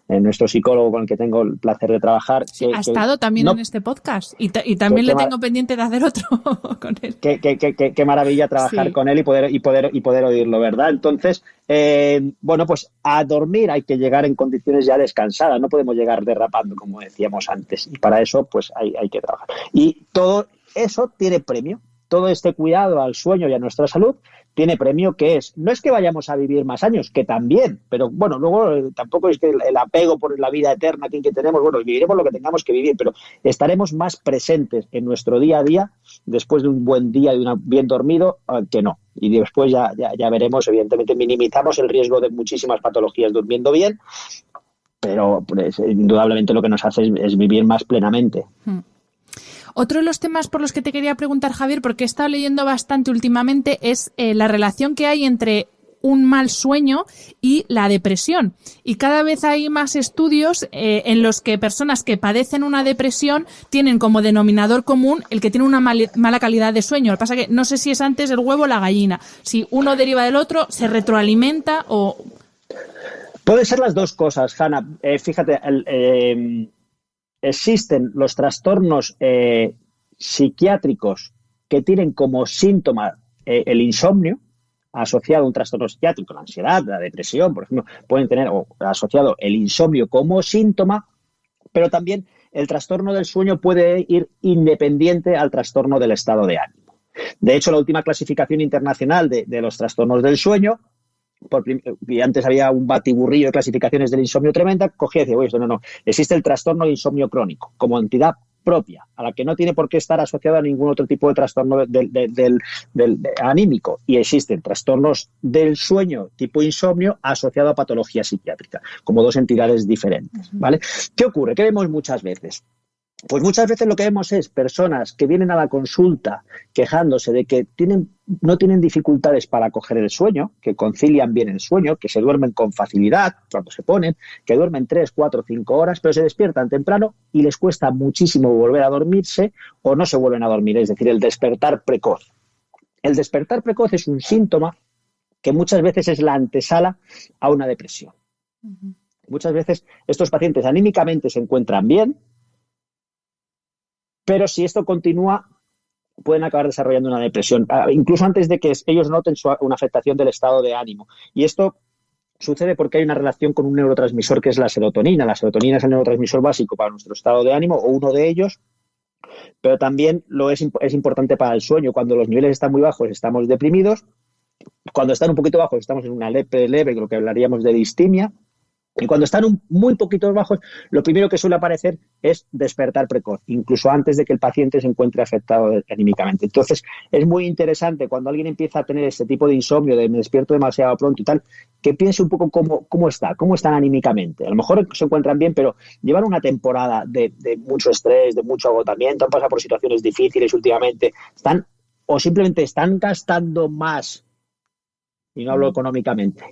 nuestro psicólogo con el que tengo el placer de trabajar. Ha estado también en este podcast y también le tengo pendiente de hacer otro con él. Qué maravilla trabajar con él y poder oírlo, ¿verdad? Entonces, pues a dormir hay que llegar en condiciones ya descansadas. No podemos llegar derrapando, como decíamos antes. Y para eso, pues hay que trabajar. Y todo eso tiene premio. Todo este cuidado al sueño y a nuestra salud tiene premio no es que vayamos a vivir más años, que también, pero bueno, luego tampoco es que el apego por la vida eterna que tenemos, bueno, viviremos lo que tengamos que vivir, pero estaremos más presentes en nuestro día a día después de un buen día y bien dormido que no. Y después ya veremos, evidentemente minimizamos el riesgo de muchísimas patologías durmiendo bien, pero pues, indudablemente lo que nos hace es vivir más plenamente. Otro de los temas por los que te quería preguntar, Javier, porque he estado leyendo bastante últimamente, es la relación que hay entre un mal sueño y la depresión. Y cada vez hay más estudios en los que personas que padecen una depresión tienen como denominador común el que tiene una mala calidad de sueño. Lo que pasa es que no sé si es antes el huevo o la gallina. Si uno deriva del otro, se retroalimenta o... Puede ser las dos cosas, Hanna. Fíjate, existen los trastornos psiquiátricos que tienen como síntoma el insomnio, asociado a un trastorno psiquiátrico, la ansiedad, la depresión, por ejemplo, pueden tener asociado el insomnio como síntoma, pero también el trastorno del sueño puede ir independiente al trastorno del estado de ánimo. De hecho, la última clasificación internacional de los trastornos del sueño, y antes había un batiburrillo de clasificaciones del insomnio tremenda, cogía y decía, oye, no, existe el trastorno de insomnio crónico como entidad propia, a la que no tiene por qué estar asociado a ningún otro tipo de trastorno del anímico, y existen trastornos del sueño tipo insomnio asociado a patología psiquiátrica, como dos entidades diferentes, ¿vale? ¿Qué ocurre? ¿Qué vemos muchas veces? Pues muchas veces lo que vemos es personas que vienen a la consulta quejándose de que no tienen dificultades para coger el sueño, que concilian bien el sueño, que se duermen con facilidad cuando se ponen, que duermen 3, 4, 5 horas, pero se despiertan temprano y les cuesta muchísimo volver a dormirse o no se vuelven a dormir, es decir, el despertar precoz. El despertar precoz es un síntoma que muchas veces es la antesala a una depresión. Uh-huh. Muchas veces estos pacientes anímicamente se encuentran bien, pero si esto continúa, pueden acabar desarrollando una depresión, incluso antes de que ellos noten una afectación del estado de ánimo. Y esto sucede porque hay una relación con un neurotransmisor que es la serotonina. La serotonina es el neurotransmisor básico para nuestro estado de ánimo, o uno de ellos, pero también es importante para el sueño. Cuando los niveles están muy bajos, estamos deprimidos. Cuando están un poquito bajos, estamos en una leve, lo que hablaríamos de distimia. Y cuando están muy poquitos bajos, lo primero que suele aparecer es despertar precoz, incluso antes de que el paciente se encuentre afectado anímicamente. Entonces, es muy interesante cuando alguien empieza a tener este tipo de insomnio, de me despierto demasiado pronto y tal, que piense un poco cómo están anímicamente. A lo mejor se encuentran bien, pero llevan una temporada de mucho estrés, de mucho agotamiento, han pasado por situaciones difíciles últimamente, o simplemente están gastando más, y no hablo económicamente,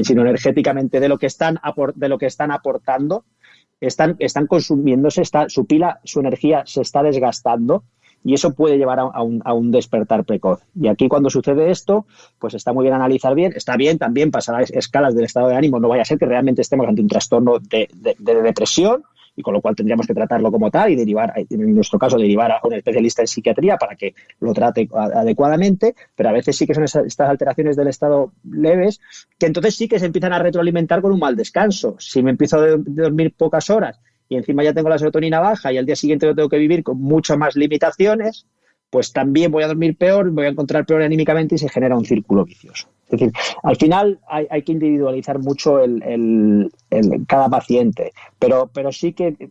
sino energéticamente, de lo que están aportando, están consumiéndose, su energía se está desgastando, y eso puede llevar a un despertar precoz. Y aquí, cuando sucede esto, pues está muy bien analizar bien, está bien también pasar a escalas del estado de ánimo, no vaya a ser que realmente estemos ante un trastorno de depresión, y con lo cual tendríamos que tratarlo como tal y derivar, en nuestro caso, derivar a un especialista en psiquiatría para que lo trate adecuadamente, pero a veces sí que son estas alteraciones del estado leves, que entonces sí que se empiezan a retroalimentar con un mal descanso. Si me empiezo a dormir pocas horas y encima ya tengo la serotonina baja y al día siguiente lo tengo que vivir con muchas más limitaciones, pues también voy a dormir peor, voy a encontrar peor anímicamente y se genera un círculo vicioso. Es decir, al final hay que individualizar mucho cada paciente, pero sí que,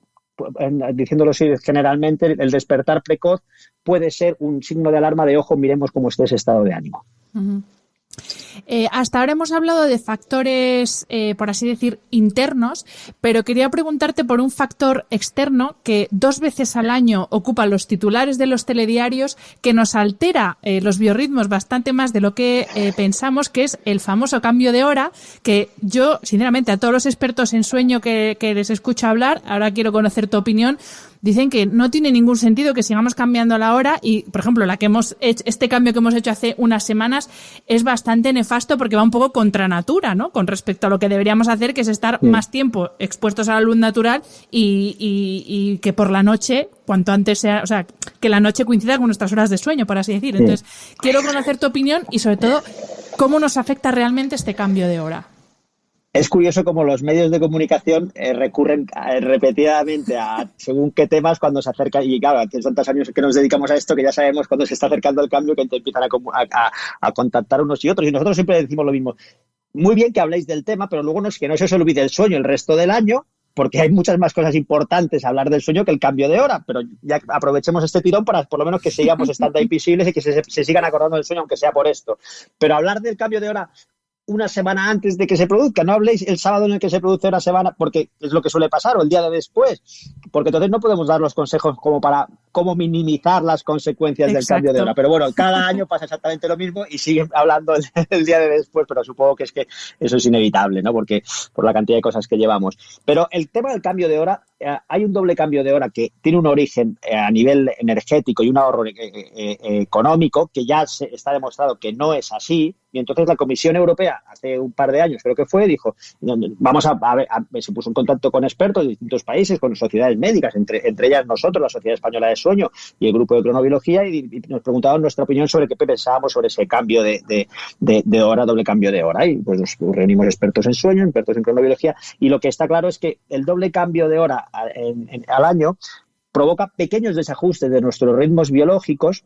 diciéndolo así, generalmente el despertar precoz puede ser un signo de alarma de, ojo, miremos cómo está ese estado de ánimo. Uh-huh. Hasta ahora hemos hablado de factores, por así decir, internos, pero quería preguntarte por un factor externo que 2 veces al año ocupa los titulares de los telediarios, que nos altera los biorritmos bastante más de lo que pensamos, que es el famoso cambio de hora, que yo, sinceramente, a todos los expertos en sueño que les escucho hablar, ahora quiero conocer tu opinión, dicen que no tiene ningún sentido que sigamos cambiando la hora y, por ejemplo, este cambio que hemos hecho hace unas semanas es bastante nefasto porque va un poco contra natura, ¿no? Con respecto a lo que deberíamos hacer, que es estar más tiempo expuestos a la luz natural y que por la noche, cuanto antes sea, o sea, que la noche coincida con nuestras horas de sueño, por así decir. Entonces, quiero conocer tu opinión y, sobre todo, cómo nos afecta realmente este cambio de hora. Es curioso cómo los medios de comunicación recurren repetidamente a según qué temas cuando se acerca, y claro, hace tantos años que nos dedicamos a esto que ya sabemos cuando se está acercando el cambio, que te empiezan a contactar unos y otros, y nosotros siempre decimos lo mismo. Muy bien que habléis del tema, pero luego que no se os olvide el sueño el resto del año, porque hay muchas más cosas importantes a hablar del sueño que el cambio de hora, pero ya aprovechemos este tirón para por lo menos que sigamos estando ahí visibles y que se sigan acordando del sueño, aunque sea por esto. Pero hablar del cambio de hora una semana antes de que se produzca, no habléis el sábado en el que se produce una semana, porque es lo que suele pasar, o el día de después, porque entonces no podemos dar los consejos como para cómo minimizar las consecuencias del cambio de hora. Pero bueno, cada año pasa exactamente lo mismo y siguen hablando el día de después, pero supongo que es que eso es inevitable, ¿no? Porque por la cantidad de cosas que llevamos. Pero el tema del cambio de hora, hay un doble cambio de hora que tiene un origen a nivel energético y un ahorro económico, que ya está demostrado que no es así. Y entonces la Comisión Europea, hace un par de años creo que fue, dijo, vamos a ver, se puso en contacto con expertos de distintos países, con sociedades médicas, entre ellas nosotros, la Sociedad Española de Sueño y el Grupo de Cronobiología, y nos preguntaban nuestra opinión sobre qué pensábamos sobre ese cambio de hora, doble cambio de hora. Y pues nos reunimos expertos en sueño, expertos en cronobiología, y lo que está claro es que el doble cambio de hora al año provoca pequeños desajustes de nuestros ritmos biológicos,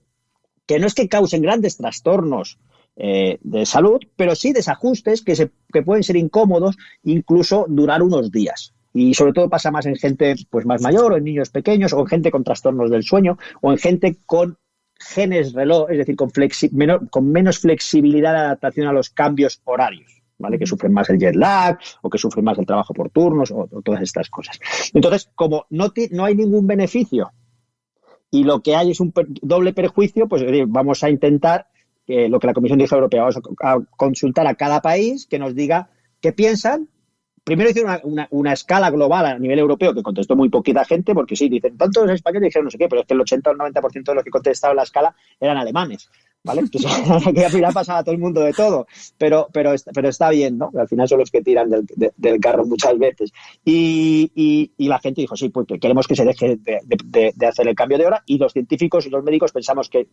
que no es que causen grandes trastornos de salud, pero sí desajustes que pueden ser incómodos, incluso durar unos días. Y sobre todo pasa más en gente pues más mayor, o en niños pequeños, o en gente con trastornos del sueño, o en gente con genes reloj, es decir, con menos flexibilidad de adaptación a los cambios horarios, ¿vale? Que sufren más el jet lag, o que sufren más el trabajo por turnos, o todas estas cosas. Entonces, como no hay ningún beneficio y lo que hay es un doble perjuicio, pues vamos a intentar lo que la Comisión Europea, vamos a consultar a cada país que nos diga qué piensan. Primero hicieron una escala global a nivel europeo que contestó muy poquita gente, porque sí, dicen, tanto los españoles dijeron no sé qué, pero es que el 80 o el 90% de los que contestaban la escala eran alemanes. ¿vale? Que al final pasaba a todo el mundo de todo, pero está bien, ¿no? Al final son los que tiran del carro muchas veces. Y la gente dijo, sí, pues que queremos que se deje de hacer el cambio de hora, y los científicos y los médicos pensamos que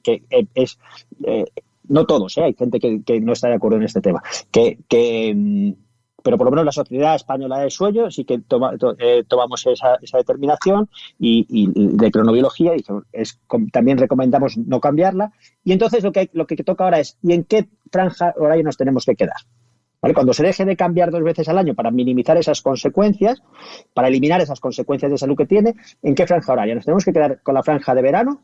es... no todos, hay gente que no está de acuerdo en este tema, pero por lo menos la Sociedad Española de Sueño sí que tomamos esa determinación y de cronobiología, y también recomendamos no cambiarla. Y entonces lo que toca ahora es, ¿y en qué franja horaria nos tenemos que quedar? ¿Vale? Cuando se deje de cambiar 2 veces al año para minimizar esas consecuencias, para eliminar esas consecuencias de salud que tiene, ¿en qué franja horaria? ¿Nos tenemos que quedar con la franja de verano,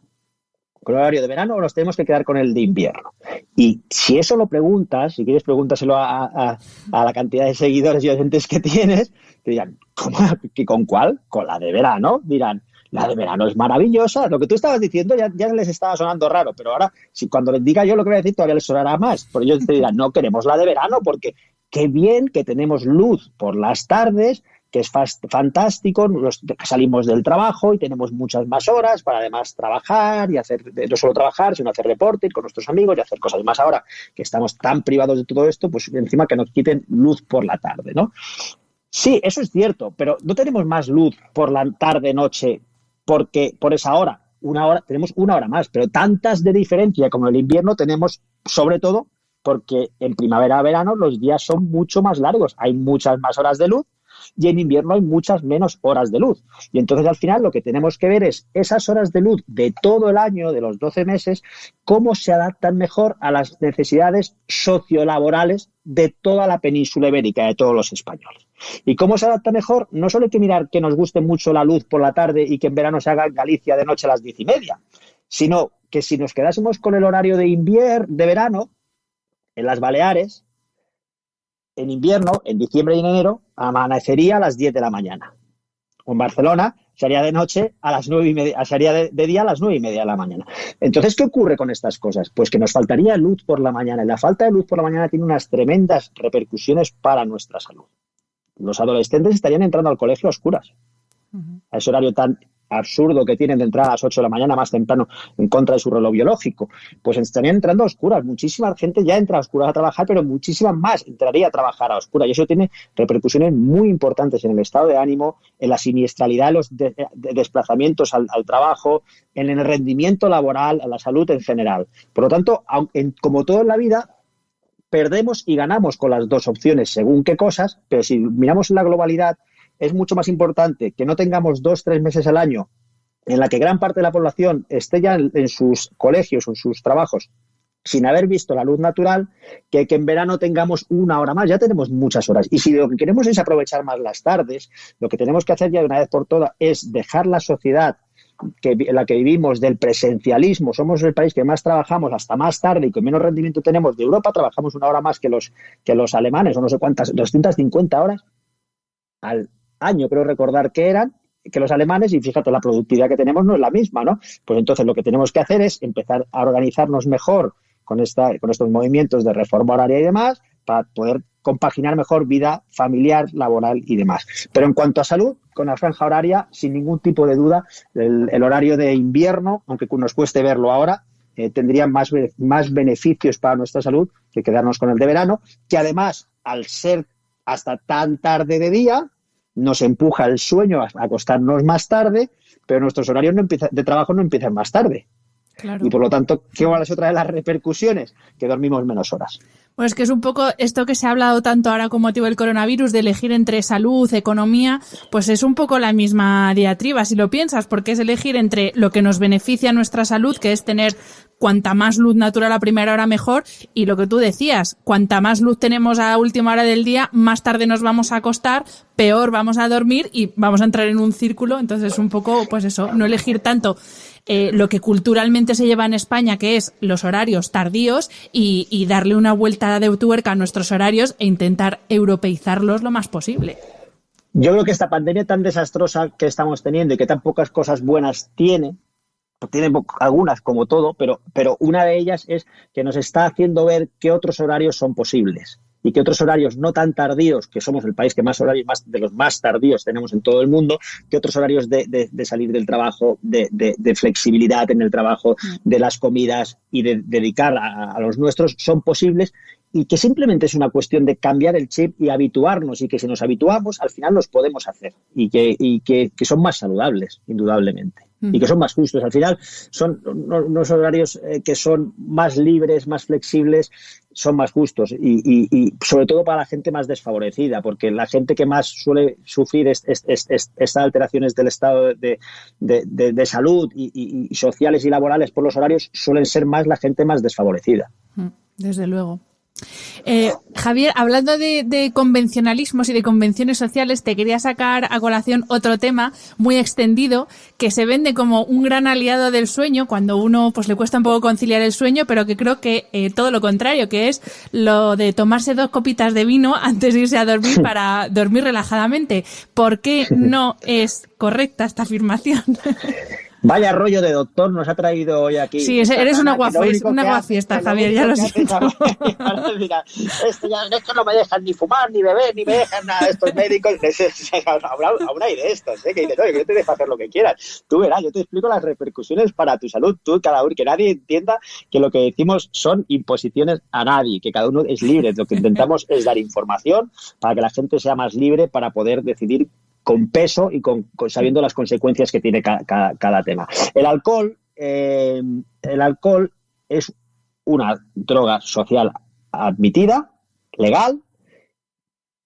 con el horario de verano, o nos tenemos que quedar con el de invierno? Y si eso lo preguntas, si quieres pregúntaselo a la cantidad de seguidores y oyentes que tienes, te dirán, ¿cómo? ¿Con cuál? Con la de verano. Dirán, la de verano es maravillosa. Lo que tú estabas diciendo ya les estaba sonando raro, pero ahora, cuando les diga yo lo que voy a decir, todavía les sonará más. Por ello te dirán, no queremos la de verano, porque qué bien que tenemos luz por las tardes, que es fantástico, salimos del trabajo y tenemos muchas más horas para además trabajar y hacer, no solo trabajar, sino hacer reporte, ir con nuestros amigos y hacer cosas. Y más ahora que estamos tan privados de todo esto, pues encima que nos quiten luz por la tarde, ¿no? Sí, eso es cierto, pero no tenemos más luz por la tarde-noche porque por esa hora. Tenemos 1 hora más, pero tantas de diferencia como el invierno tenemos, sobre todo porque en primavera-verano los días son mucho más largos, hay muchas más horas de luz, y en invierno hay muchas menos horas de luz. Y entonces al final lo que tenemos que ver es esas horas de luz de todo el año, de los 12 meses, cómo se adaptan mejor a las necesidades sociolaborales de toda la península ibérica, de todos los españoles. ¿Y cómo se adapta mejor? No solo hay que mirar que nos guste mucho la luz por la tarde y que en verano se haga en Galicia de noche a las 10:30, sino que si nos quedásemos con el horario de verano, en las Baleares, en invierno, en diciembre y en enero, amanecería a las 10 de la mañana. O en Barcelona sería de noche a las 9:30, sería de día a las 9:30 de la mañana. Entonces, ¿qué ocurre con estas cosas? Pues que nos faltaría luz por la mañana, y la falta de luz por la mañana tiene unas tremendas repercusiones para nuestra salud. Los adolescentes estarían entrando al colegio a oscuras. A ese horario tan absurdo que tienen de entrar a las 8 de la mañana más temprano en contra de su reloj biológico, pues estarían entrando a oscuras. Muchísima gente ya entra a oscuras a trabajar, pero muchísima más entraría a trabajar a oscuras, y eso tiene repercusiones muy importantes en el estado de ánimo, en la siniestralidad de los desplazamientos al trabajo, en el rendimiento laboral, en la salud en general. Por lo tanto, como todo en la vida, perdemos y ganamos con las dos opciones según qué cosas, pero si miramos en la globalidad, es mucho más importante que no tengamos 2-3 meses al año en la que gran parte de la población esté ya en sus colegios o en sus trabajos sin haber visto la luz natural, que en verano tengamos 1 hora más. Ya tenemos muchas horas. Y si lo que queremos es aprovechar más las tardes, lo que tenemos que hacer ya de una vez por todas es dejar la sociedad en la que vivimos del presencialismo. Somos el país que más trabajamos hasta más tarde y con menos rendimiento tenemos de Europa. Trabajamos 1 hora más que los alemanes, o no sé cuántas, 250 horas al año, creo recordar que eran, que los alemanes, y fíjate, la productividad que tenemos no es la misma, ¿no? Pues entonces lo que tenemos que hacer es empezar a organizarnos mejor con estos movimientos de reforma horaria y demás, para poder compaginar mejor vida familiar, laboral y demás. Pero en cuanto a salud, con la franja horaria, sin ningún tipo de duda, el horario de invierno, aunque nos cueste verlo ahora, tendría más beneficios para nuestra salud que quedarnos con el de verano, que además, al ser hasta tan tarde de día, nos empuja el sueño a acostarnos más tarde, pero nuestros horarios de trabajo no empiezan más tarde. Claro. Y por lo tanto, ¿qué es otra de las repercusiones? Que dormimos menos horas. Pues es que es un poco esto que se ha hablado tanto ahora con motivo del coronavirus, de elegir entre salud, economía, pues es un poco la misma diatriba, si lo piensas, porque es elegir entre lo que nos beneficia a nuestra salud, que es tener cuanta más luz natural a primera hora mejor, y lo que tú decías, cuanta más luz tenemos a última hora del día, más tarde nos vamos a acostar, peor vamos a dormir y vamos a entrar en un círculo. Entonces es un poco, pues eso, no elegir tanto lo que culturalmente se lleva en España, que es los horarios tardíos, y darle una vuelta de tuerca a nuestros horarios e intentar europeizarlos lo más posible. Yo creo que esta pandemia tan desastrosa que estamos teniendo y que tan pocas cosas buenas tiene algunas como todo, pero una de ellas es que nos está haciendo ver qué otros horarios son posibles. y que otros horarios no tan tardíos, que somos el país que más horarios de los más tardíos tenemos en todo el mundo, que otros horarios de salir del trabajo, de flexibilidad en el trabajo, de las comidas y de dedicar a los nuestros son posibles, y que simplemente es una cuestión de cambiar el chip y habituarnos, y que si nos habituamos al final los podemos hacer, y que son más saludables, indudablemente. Y que son más justos. Al final son unos horarios que son más libres, más flexibles, son más justos y sobre todo para la gente más desfavorecida, porque la gente que más suele sufrir estas alteraciones del estado de salud y sociales y laborales por los horarios suelen ser más la gente más desfavorecida. Desde luego. Javier, hablando de convencionalismos y de convenciones sociales, te quería sacar a colación otro tema muy extendido que se vende como un gran aliado del sueño cuando uno pues le cuesta un poco conciliar el sueño, pero que creo que todo lo contrario, que es lo de tomarse 2 copitas de vino antes de irse a dormir para dormir relajadamente. ¿Por qué no es correcta esta afirmación? Vaya rollo de doctor nos ha traído hoy aquí. Sí, eres una guafiesta, Javier, ya lo siento. Mira, esto no me dejan ni fumar, ni beber, ni me dejan nada. Estos médicos, aún hay de estos, que dicen, oye, que yo te dejo hacer lo que quieras. Tú verás, yo te explico las repercusiones para tu salud. Tú, cada uno, que nadie entienda que lo que decimos son imposiciones a nadie, que cada uno es libre. Lo que intentamos es dar información para que la gente sea más libre para poder decidir con peso y con sabiendo las consecuencias que tiene cada tema. El alcohol es una droga social admitida, legal,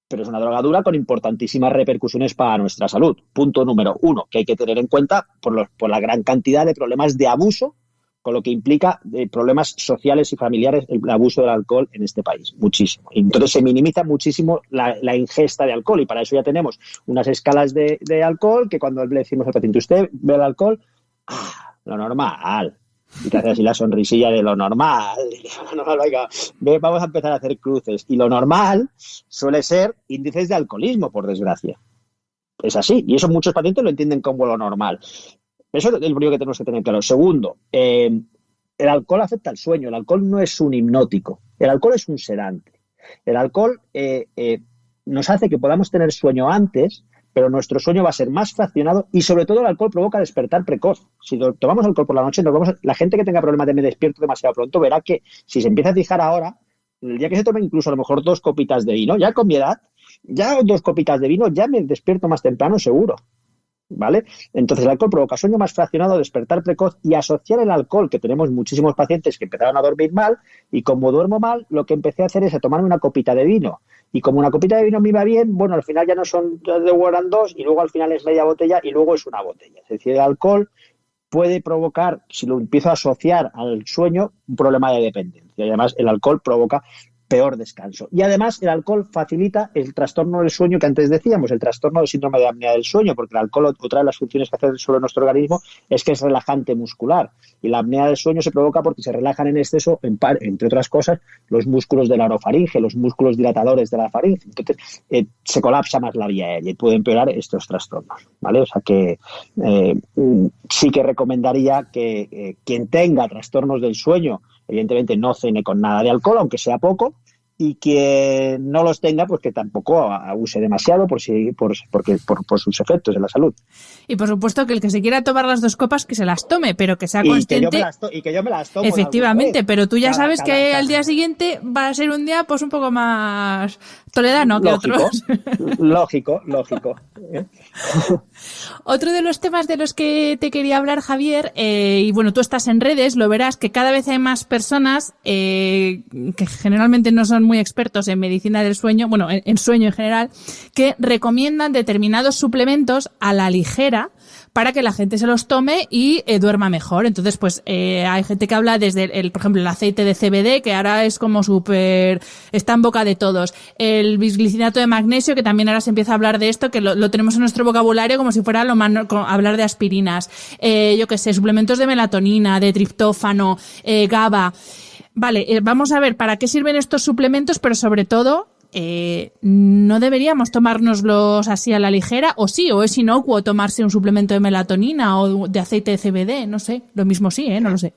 pero es una drogadura con importantísimas repercusiones para nuestra salud. Punto número 1, que hay que tener en cuenta por la gran cantidad de problemas de abuso, con lo que implica problemas sociales y familiares el abuso del alcohol en este país, muchísimo. Entonces se minimiza muchísimo la ingesta de alcohol, y para eso ya tenemos unas escalas de alcohol que cuando le decimos al paciente, usted ve el alcohol, lo normal, y te hace así la sonrisilla de lo normal, venga, vamos a empezar a hacer cruces, y lo normal suele ser índices de alcoholismo, por desgracia. Es así, y eso muchos pacientes lo entienden como lo normal. Eso es lo primero que tenemos que tener claro. Segundo, el alcohol afecta al sueño. El alcohol no es un hipnótico. El alcohol es un sedante. El alcohol nos hace que podamos tener sueño antes, pero nuestro sueño va a ser más fraccionado, y sobre todo el alcohol provoca despertar precoz. Si tomamos alcohol por la noche, la gente que tenga problemas de me despierto demasiado pronto verá que si se empieza a fijar ahora, el día que se tome incluso a lo mejor 2 copitas de vino, ya con mi edad, ya 2 copitas de vino, ya me despierto más temprano seguro. ¿Vale? Entonces el alcohol provoca sueño más fraccionado, despertar precoz, y asociar el alcohol, que tenemos muchísimos pacientes que empezaron a dormir mal, y como duermo mal, lo que empecé a hacer es a tomarme una copita de vino, y como una copita de vino me iba bien, bueno, al final ya no son eran 2, y luego al final es media botella, y luego es una botella. Es decir, el alcohol puede provocar, si lo empiezo a asociar al sueño, un problema de dependencia, y además el alcohol provoca peor descanso. Y además el alcohol facilita el trastorno del sueño que antes decíamos, el trastorno del síndrome de apnea del sueño, porque el alcohol, otra de las funciones que hace sobre nuestro organismo es que es relajante muscular, y la apnea del sueño se provoca porque se relajan en exceso, entre otras cosas, los músculos de la orofaringe, los músculos dilatadores de la faringe. Entonces se colapsa más la vía aérea y puede empeorar estos trastornos, ¿vale? O sea que sí que recomendaría que quien tenga trastornos del sueño, evidentemente no cene con nada de alcohol, aunque sea poco, y quien no los tenga, pues que tampoco abuse demasiado por sus efectos en la salud. Y por supuesto que el que se quiera tomar las 2 copas, que se las tome, pero que sea consciente. Y que yo me las tomo. Efectivamente, pero tú ya sabes que al día siguiente va a ser un día pues un poco más toledano que otros. Lógico. Otro de los temas de los que te quería hablar, Javier, y bueno, tú estás en redes, lo verás que cada vez hay más personas que generalmente no son muy expertos en medicina del sueño, bueno, en sueño en general, que recomiendan determinados suplementos a la ligera para que la gente se los tome y duerma mejor. Entonces, pues hay gente que habla desde por ejemplo, el aceite de CBD, que ahora es como está en boca de todos. El bisglicinato de magnesio, que también ahora se empieza a hablar de esto, que lo tenemos en nuestro vocabulario como si fuera hablar de aspirinas. Yo qué sé, suplementos de melatonina, de triptófano, GABA. Vale, vamos a ver para qué sirven estos suplementos, pero sobre todo, no deberíamos tomárnoslos así a la ligera, o sí, o es inocuo tomarse un suplemento de melatonina o de aceite de CBD, no sé, lo mismo sí, no lo sé.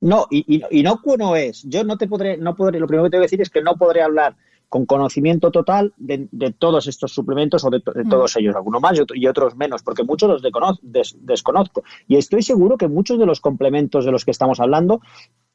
No, inocuo no es. Yo no podré, lo primero que te voy a decir es que no podré hablar con conocimiento total de todos estos suplementos o de todos ellos, algunos más y otros menos, porque muchos los desconozco. Y estoy seguro que muchos de los complementos de los que estamos hablando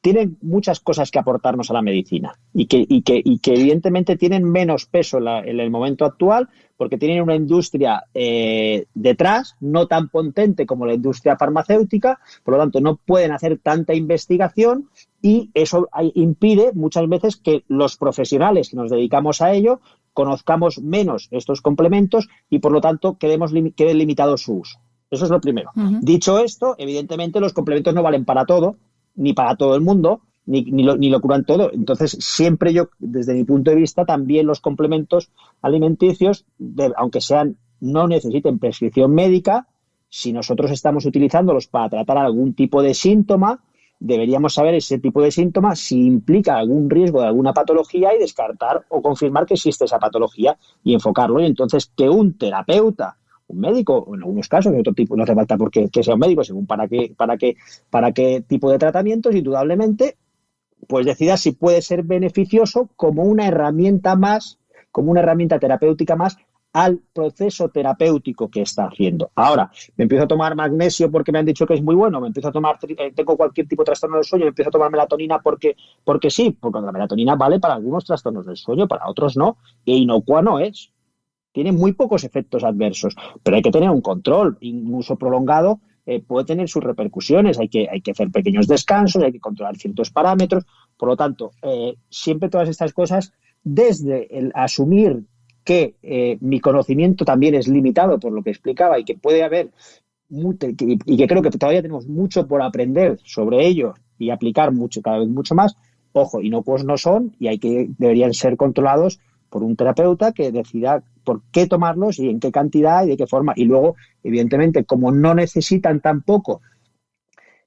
tienen muchas cosas que aportarnos a la medicina y que evidentemente tienen menos peso en el momento actual porque tienen una industria detrás, no tan potente como la industria farmacéutica, por lo tanto no pueden hacer tanta investigación y eso impide muchas veces que los profesionales que nos dedicamos a ello conozcamos menos estos complementos y por lo tanto quede limitado su uso. Eso es lo primero. Uh-huh. Dicho esto, evidentemente los complementos no valen para todo, ni para todo el mundo, ni lo curan todo. Entonces, siempre yo, desde mi punto de vista, también los complementos alimenticios, aunque no necesiten prescripción médica, si nosotros estamos utilizándolos para tratar algún tipo de síntoma, deberíamos saber ese tipo de síntoma, si implica algún riesgo de alguna patología y descartar o confirmar que existe esa patología y enfocarlo. Y entonces que un terapeuta, un médico, o en algunos casos, de otro tipo, no hace falta porque que sea un médico, según para qué tipo de tratamientos, indudablemente, pues decida si puede ser beneficioso como una herramienta más, como una herramienta terapéutica más al proceso terapéutico que está haciendo. Ahora, me empiezo a tomar magnesio porque me han dicho que es muy bueno, me empiezo a tomar, tengo cualquier tipo de trastorno del sueño, me empiezo a tomar melatonina porque sí, porque la melatonina vale para algunos trastornos del sueño, para otros no, e inocua no es. Tiene muy pocos efectos adversos, pero hay que tener un control. Un uso prolongado puede tener sus repercusiones. Hay que hacer pequeños descansos, hay que controlar ciertos parámetros. Por lo tanto, siempre todas estas cosas, desde el asumir que mi conocimiento también es limitado por lo que explicaba y que puede haber y que creo que todavía tenemos mucho por aprender sobre ello y aplicar cada vez mucho más. Ojo, inocuos no son y deberían ser controlados por un terapeuta que decida por qué tomarlos y en qué cantidad y de qué forma. Y luego, evidentemente, como no necesitan tampoco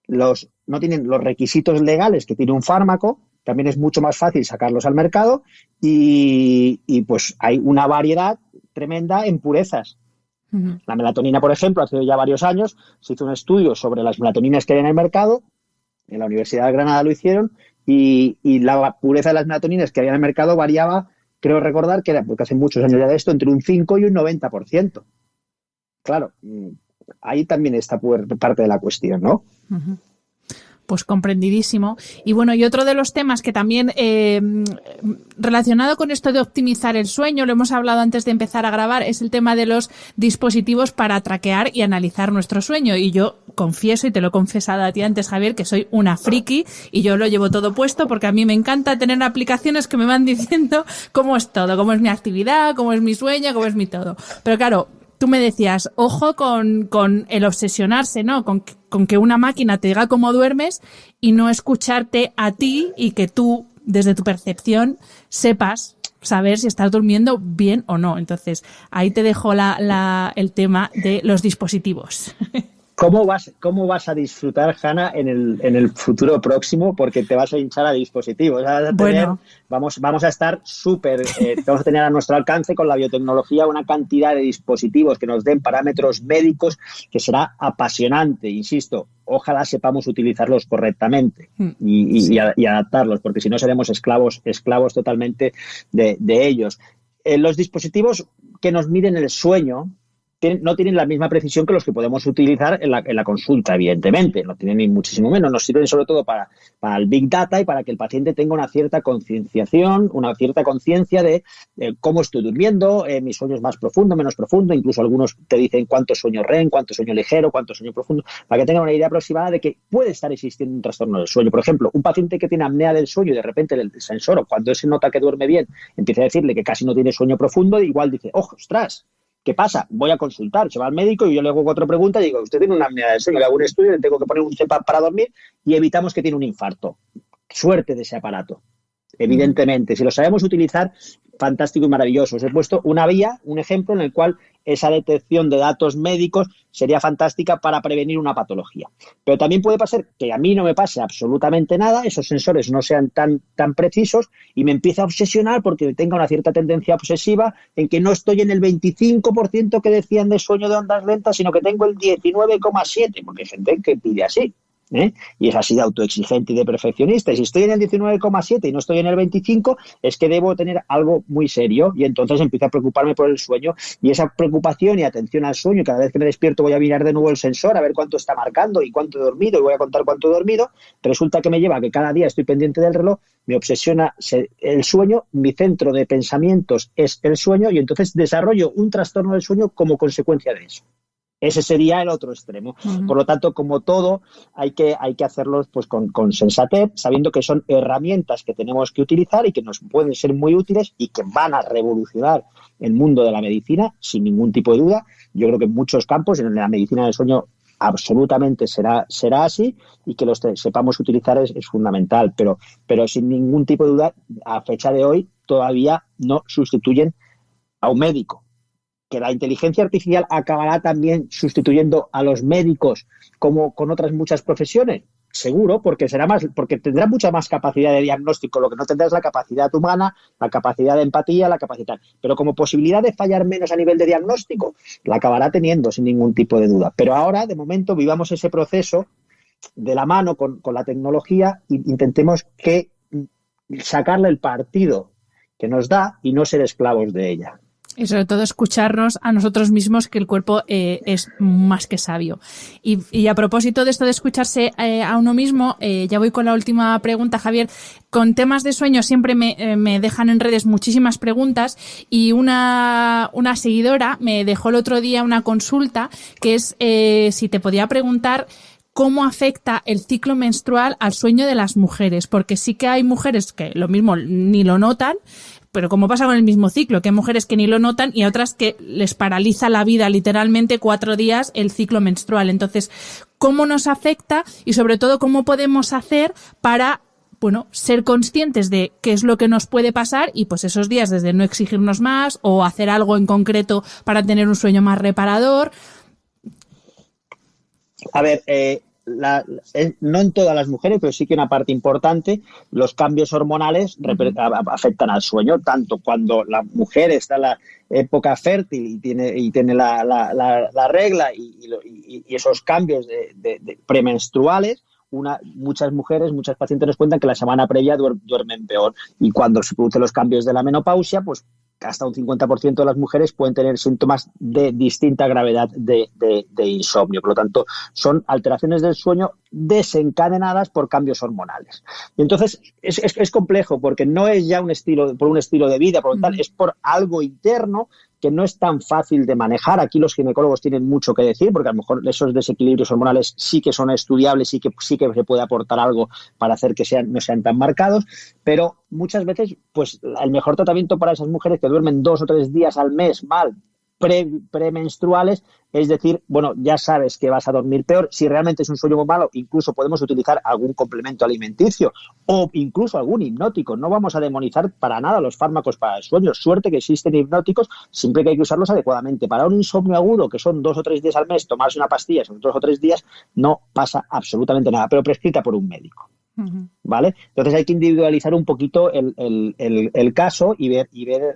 no tienen los requisitos legales que tiene un fármaco, también es mucho más fácil sacarlos al mercado y pues hay una variedad tremenda en purezas. Uh-huh. La melatonina, por ejemplo, hace ya varios años se hizo un estudio sobre las melatoninas que hay en el mercado, en la Universidad de Granada lo hicieron, y la pureza de las melatoninas que había en el mercado variaba, creo recordar que era, porque hace muchos años ya de esto, entre un 5 y un 90%. Claro, ahí también está parte de la cuestión, ¿no? Uh-huh. Pues comprendidísimo. Y bueno, y otro de los temas que también relacionado con esto de optimizar el sueño, lo hemos hablado antes de empezar a grabar, es el tema de los dispositivos para traquear y analizar nuestro sueño. Y yo confieso, y te lo he confesado a ti antes, Javier, que soy una friki y yo lo llevo todo puesto porque a mí me encanta tener aplicaciones que me van diciendo cómo es todo, cómo es mi actividad, cómo es mi sueño, cómo es mi todo. Pero claro, tú me decías, ojo con el obsesionarse, ¿no? Con que una máquina te diga cómo duermes y no escucharte a ti y que tú, desde tu percepción, sepas saber si estás durmiendo bien o no. Entonces, ahí te dejo el tema de los dispositivos. ¿Cómo vas a disfrutar, Hanna, en el futuro próximo? Porque te vas a hinchar a dispositivos. Vamos a estar vamos a tener a nuestro alcance con la biotecnología una cantidad de dispositivos que nos den parámetros médicos que será apasionante. Insisto, ojalá sepamos utilizarlos correctamente y adaptarlos, porque si no seremos esclavos totalmente de ellos. Los dispositivos que nos miden el sueño no tienen la misma precisión que los que podemos utilizar en la consulta, evidentemente. No tienen ni muchísimo menos. Nos sirven sobre todo para el Big Data y para que el paciente tenga una cierta concienciación, una cierta conciencia de cómo estoy durmiendo, mi sueño es más profundo, menos profundo. Incluso algunos te dicen cuánto sueño REM, cuánto sueño ligero, cuánto sueño profundo, para que tengan una idea aproximada de que puede estar existiendo un trastorno del sueño. Por ejemplo, un paciente que tiene apnea del sueño y de repente el sensor, o cuando se nota que duerme bien, empieza a decirle que casi no tiene sueño profundo, igual dice, ostras, ¿qué pasa? Voy a consultar, se va al médico y yo le hago 4 preguntas y digo, usted tiene una apnea del sueño, le hago un estudio, le tengo que poner un CPAP para dormir y evitamos que tiene un infarto. Suerte de ese aparato. Evidentemente, si lo sabemos utilizar, fantástico y maravilloso. Os he puesto un ejemplo en el cual esa detección de datos médicos sería fantástica para prevenir una patología. Pero también puede pasar que a mí no me pase absolutamente nada, esos sensores no sean tan precisos y me empiece a obsesionar porque tenga una cierta tendencia obsesiva en que no estoy en el 25% que decían de sueño de ondas lentas, sino que tengo el 19,7%, porque hay gente que pide así. Y es así de autoexigente y de perfeccionista. Y si estoy en el 19,7 y no estoy en el 25, es que debo tener algo muy serio, y entonces empiezo a preocuparme por el sueño, y esa preocupación y atención al sueño, cada vez que me despierto voy a mirar de nuevo el sensor a ver cuánto está marcando y cuánto he dormido, y voy a contar cuánto he dormido. Resulta que me lleva a que cada día estoy pendiente del reloj, me obsesiona el sueño, mi centro de pensamientos es el sueño, y entonces desarrollo un trastorno del sueño como consecuencia de eso. Ese sería el otro extremo. Uh-huh. Por lo tanto, como todo, hay que hacerlo pues con sensatez, sabiendo que son herramientas que tenemos que utilizar y que nos pueden ser muy útiles y que van a revolucionar el mundo de la medicina, sin ningún tipo de duda. Yo creo que en muchos campos, en la medicina del sueño, absolutamente será así, y que los sepamos utilizar es fundamental. Pero sin ningún tipo de duda, a fecha de hoy, todavía no sustituyen a un médico. Que la inteligencia artificial acabará también sustituyendo a los médicos como con otras muchas profesiones, seguro, porque tendrá mucha más capacidad de diagnóstico. Lo que no tendrá es la capacidad humana, la capacidad de empatía, la capacidad, pero como posibilidad de fallar menos a nivel de diagnóstico, la acabará teniendo sin ningún tipo de duda. Pero ahora, de momento, vivamos ese proceso de la mano con la tecnología e intentemos sacarle el partido que nos da y no ser esclavos de ella. Y sobre todo escucharnos a nosotros mismos, que el cuerpo es más que sabio. Y a propósito de esto de escucharse a uno mismo, ya voy con la última pregunta, Javier. Con temas de sueño siempre me dejan en redes muchísimas preguntas, y una seguidora me dejó el otro día una consulta que es si te podía preguntar cómo afecta el ciclo menstrual al sueño de las mujeres, porque sí que hay mujeres que lo mismo ni lo notan, pero como pasa con el mismo ciclo, que hay mujeres que ni lo notan y a otras que les paraliza la vida literalmente 4 días el ciclo menstrual. Entonces, ¿cómo nos afecta? Y sobre todo, ¿cómo podemos hacer para, ser conscientes de qué es lo que nos puede pasar y pues esos días desde no exigirnos más o hacer algo en concreto para tener un sueño más reparador? A ver, no en todas las mujeres, pero sí que una parte importante, los cambios hormonales afectan al sueño, tanto cuando la mujer está en la época fértil y tiene la regla y esos cambios de premenstruales. Muchas pacientes nos cuentan que la semana previa duermen peor, y cuando se producen los cambios de la menopausia, pues hasta un 50% de las mujeres pueden tener síntomas de distinta gravedad de insomnio. Por lo tanto, son alteraciones del sueño desencadenadas por cambios hormonales. Y entonces es complejo, porque no es ya un estilo de vida, por lo tanto, es por algo interno que no es tan fácil de manejar. Aquí los ginecólogos tienen mucho que decir, porque a lo mejor esos desequilibrios hormonales sí que son estudiables y que sí que se puede aportar algo para hacer que no sean tan marcados, pero muchas veces pues el mejor tratamiento para esas mujeres que duermen 2 o 3 días al mes mal, premenstruales, es decir, ya sabes que vas a dormir peor. Si realmente es un sueño muy malo, incluso podemos utilizar algún complemento alimenticio o incluso algún hipnótico. No vamos a demonizar para nada los fármacos para el sueño. Suerte que existen hipnóticos, siempre que hay que usarlos adecuadamente. Para un insomnio agudo, que son 2 o 3 días al mes, tomarse una pastilla son 2 o 3 días, no pasa absolutamente nada, pero prescrita por un médico. ¿Vale? Entonces hay que individualizar un poquito el caso y ver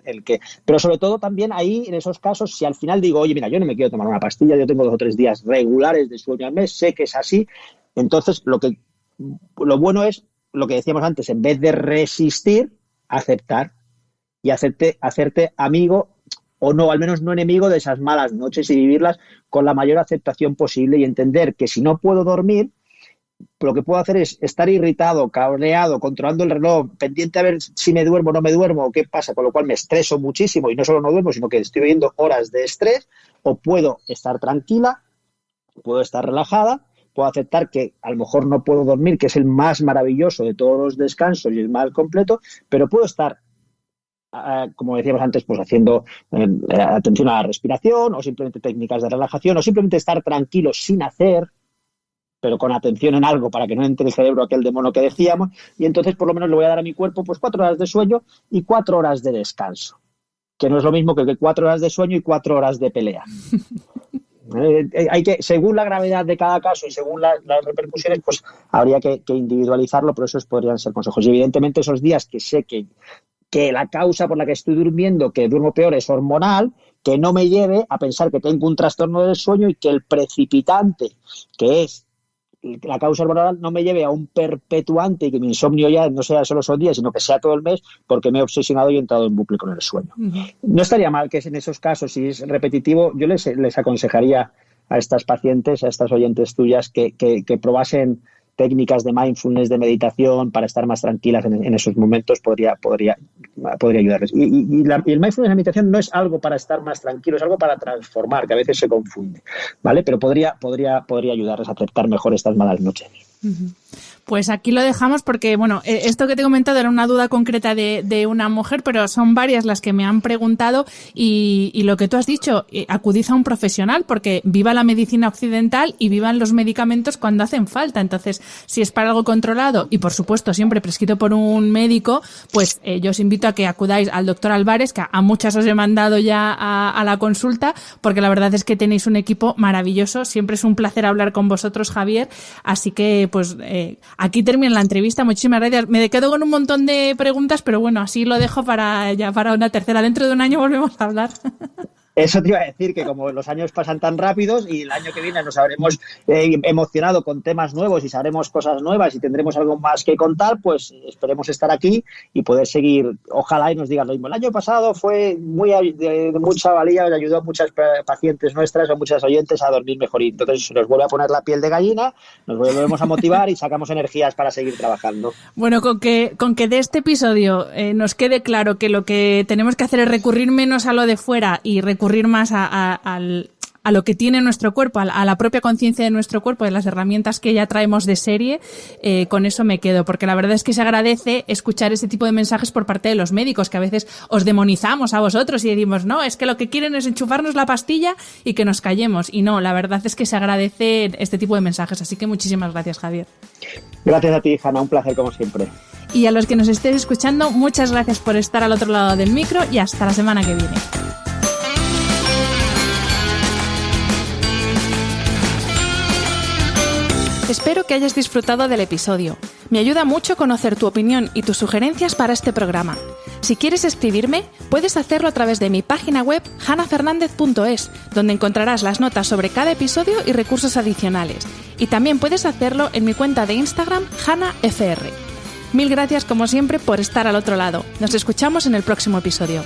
el qué. Pero sobre todo también ahí, en esos casos, si al final digo, oye, mira, yo no me quiero tomar una pastilla, yo tengo 2 o 3 días regulares de sueño al mes, sé que es así, entonces lo bueno es lo que decíamos antes, en vez de resistir, aceptar y hacerte amigo, o no, al menos no enemigo de esas malas noches, y vivirlas con la mayor aceptación posible, y entender que si no puedo dormir, lo que puedo hacer es estar irritado, cabreado, controlando el reloj, pendiente a ver si me duermo o no me duermo o qué pasa, con lo cual me estreso muchísimo y no solo no duermo, sino que estoy viviendo horas de estrés. O puedo estar tranquila, puedo estar relajada, puedo aceptar que a lo mejor no puedo dormir, que es el más maravilloso de todos los descansos y el más completo, pero puedo estar, como decíamos antes, pues haciendo atención a la respiración, o simplemente técnicas de relajación, o simplemente estar tranquilo sin hacer, pero con atención en algo para que no entre el cerebro aquel demonio que decíamos, y entonces por lo menos le voy a dar a mi cuerpo pues 4 horas de sueño y 4 horas de descanso, que no es lo mismo que 4 horas de sueño y 4 horas de pelea. Hay que, según la gravedad de cada caso y según las repercusiones, pues habría que individualizarlo, pero esos podrían ser consejos. Y evidentemente esos días que sé que la causa por la que estoy durmiendo, que duermo peor, es hormonal, que no me lleve a pensar que tengo un trastorno del sueño y que el precipitante, que es la causa hormonal no me lleve a un perpetuante y que mi insomnio ya no sea solo esos días, sino que sea todo el mes, porque me he obsesionado y he entrado en bucle con el sueño. No estaría mal que en esos casos, si es repetitivo, yo les aconsejaría a estas pacientes, a estas oyentes tuyas, que probasen técnicas de mindfulness, de meditación, para estar más tranquilas en esos momentos, podría ayudarles. Y el mindfulness de meditación no es algo para estar más tranquilo, es algo para transformar, que a veces se confunde, ¿vale? Pero podría ayudarles a aceptar mejor estas malas noches. Pues aquí lo dejamos porque, bueno, esto que te he comentado era una duda concreta de una mujer, pero son varias las que me han preguntado y lo que tú has dicho, acudid a un profesional porque viva la medicina occidental y vivan los medicamentos cuando hacen falta. Entonces, si es para algo controlado y, por supuesto, siempre prescrito por un médico, pues yo os invito a que acudáis al doctor Álvarez, que a muchas os he mandado ya a la consulta, porque la verdad es que tenéis un equipo maravilloso. Siempre es un placer hablar con vosotros, Javier. Así que, pues, aquí termina la entrevista. Muchísimas gracias. Me quedo con un montón de preguntas, pero bueno, así lo dejo para una tercera. Dentro de un año volvemos a hablar. Eso te iba a decir, que como los años pasan tan rápidos y el año que viene nos habremos emocionado con temas nuevos y sabremos cosas nuevas y tendremos algo más que contar, pues esperemos estar aquí y poder seguir. Ojalá y nos digan lo mismo. El año pasado fue de mucha valía, ayudó a muchas pacientes nuestras, a muchas oyentes a dormir mejor. Y entonces se nos vuelve a poner la piel de gallina, nos volvemos a motivar y sacamos energías para seguir trabajando. Bueno, con que de este episodio nos quede claro que lo que tenemos que hacer es recurrir menos a lo de fuera y recurrir más a lo que tiene nuestro cuerpo, a la propia conciencia de nuestro cuerpo, de las herramientas que ya traemos de serie, con eso me quedo, porque la verdad es que se agradece escuchar ese tipo de mensajes por parte de los médicos, que a veces os demonizamos a vosotros y decimos, no, es que lo que quieren es enchufarnos la pastilla y que nos callemos, y no, la verdad es que se agradece este tipo de mensajes, así que muchísimas gracias, Javier. Gracias a ti, Hanna, un placer como siempre. Y a los que nos estéis escuchando, muchas gracias por estar al otro lado del micro y hasta la semana que viene. Espero que hayas disfrutado del episodio. Me ayuda mucho conocer tu opinión y tus sugerencias para este programa. Si quieres escribirme, puedes hacerlo a través de mi página web hannafernandez.es, donde encontrarás las notas sobre cada episodio y recursos adicionales. Y también puedes hacerlo en mi cuenta de Instagram, hannafr. Mil gracias como siempre por estar al otro lado. Nos escuchamos en el próximo episodio.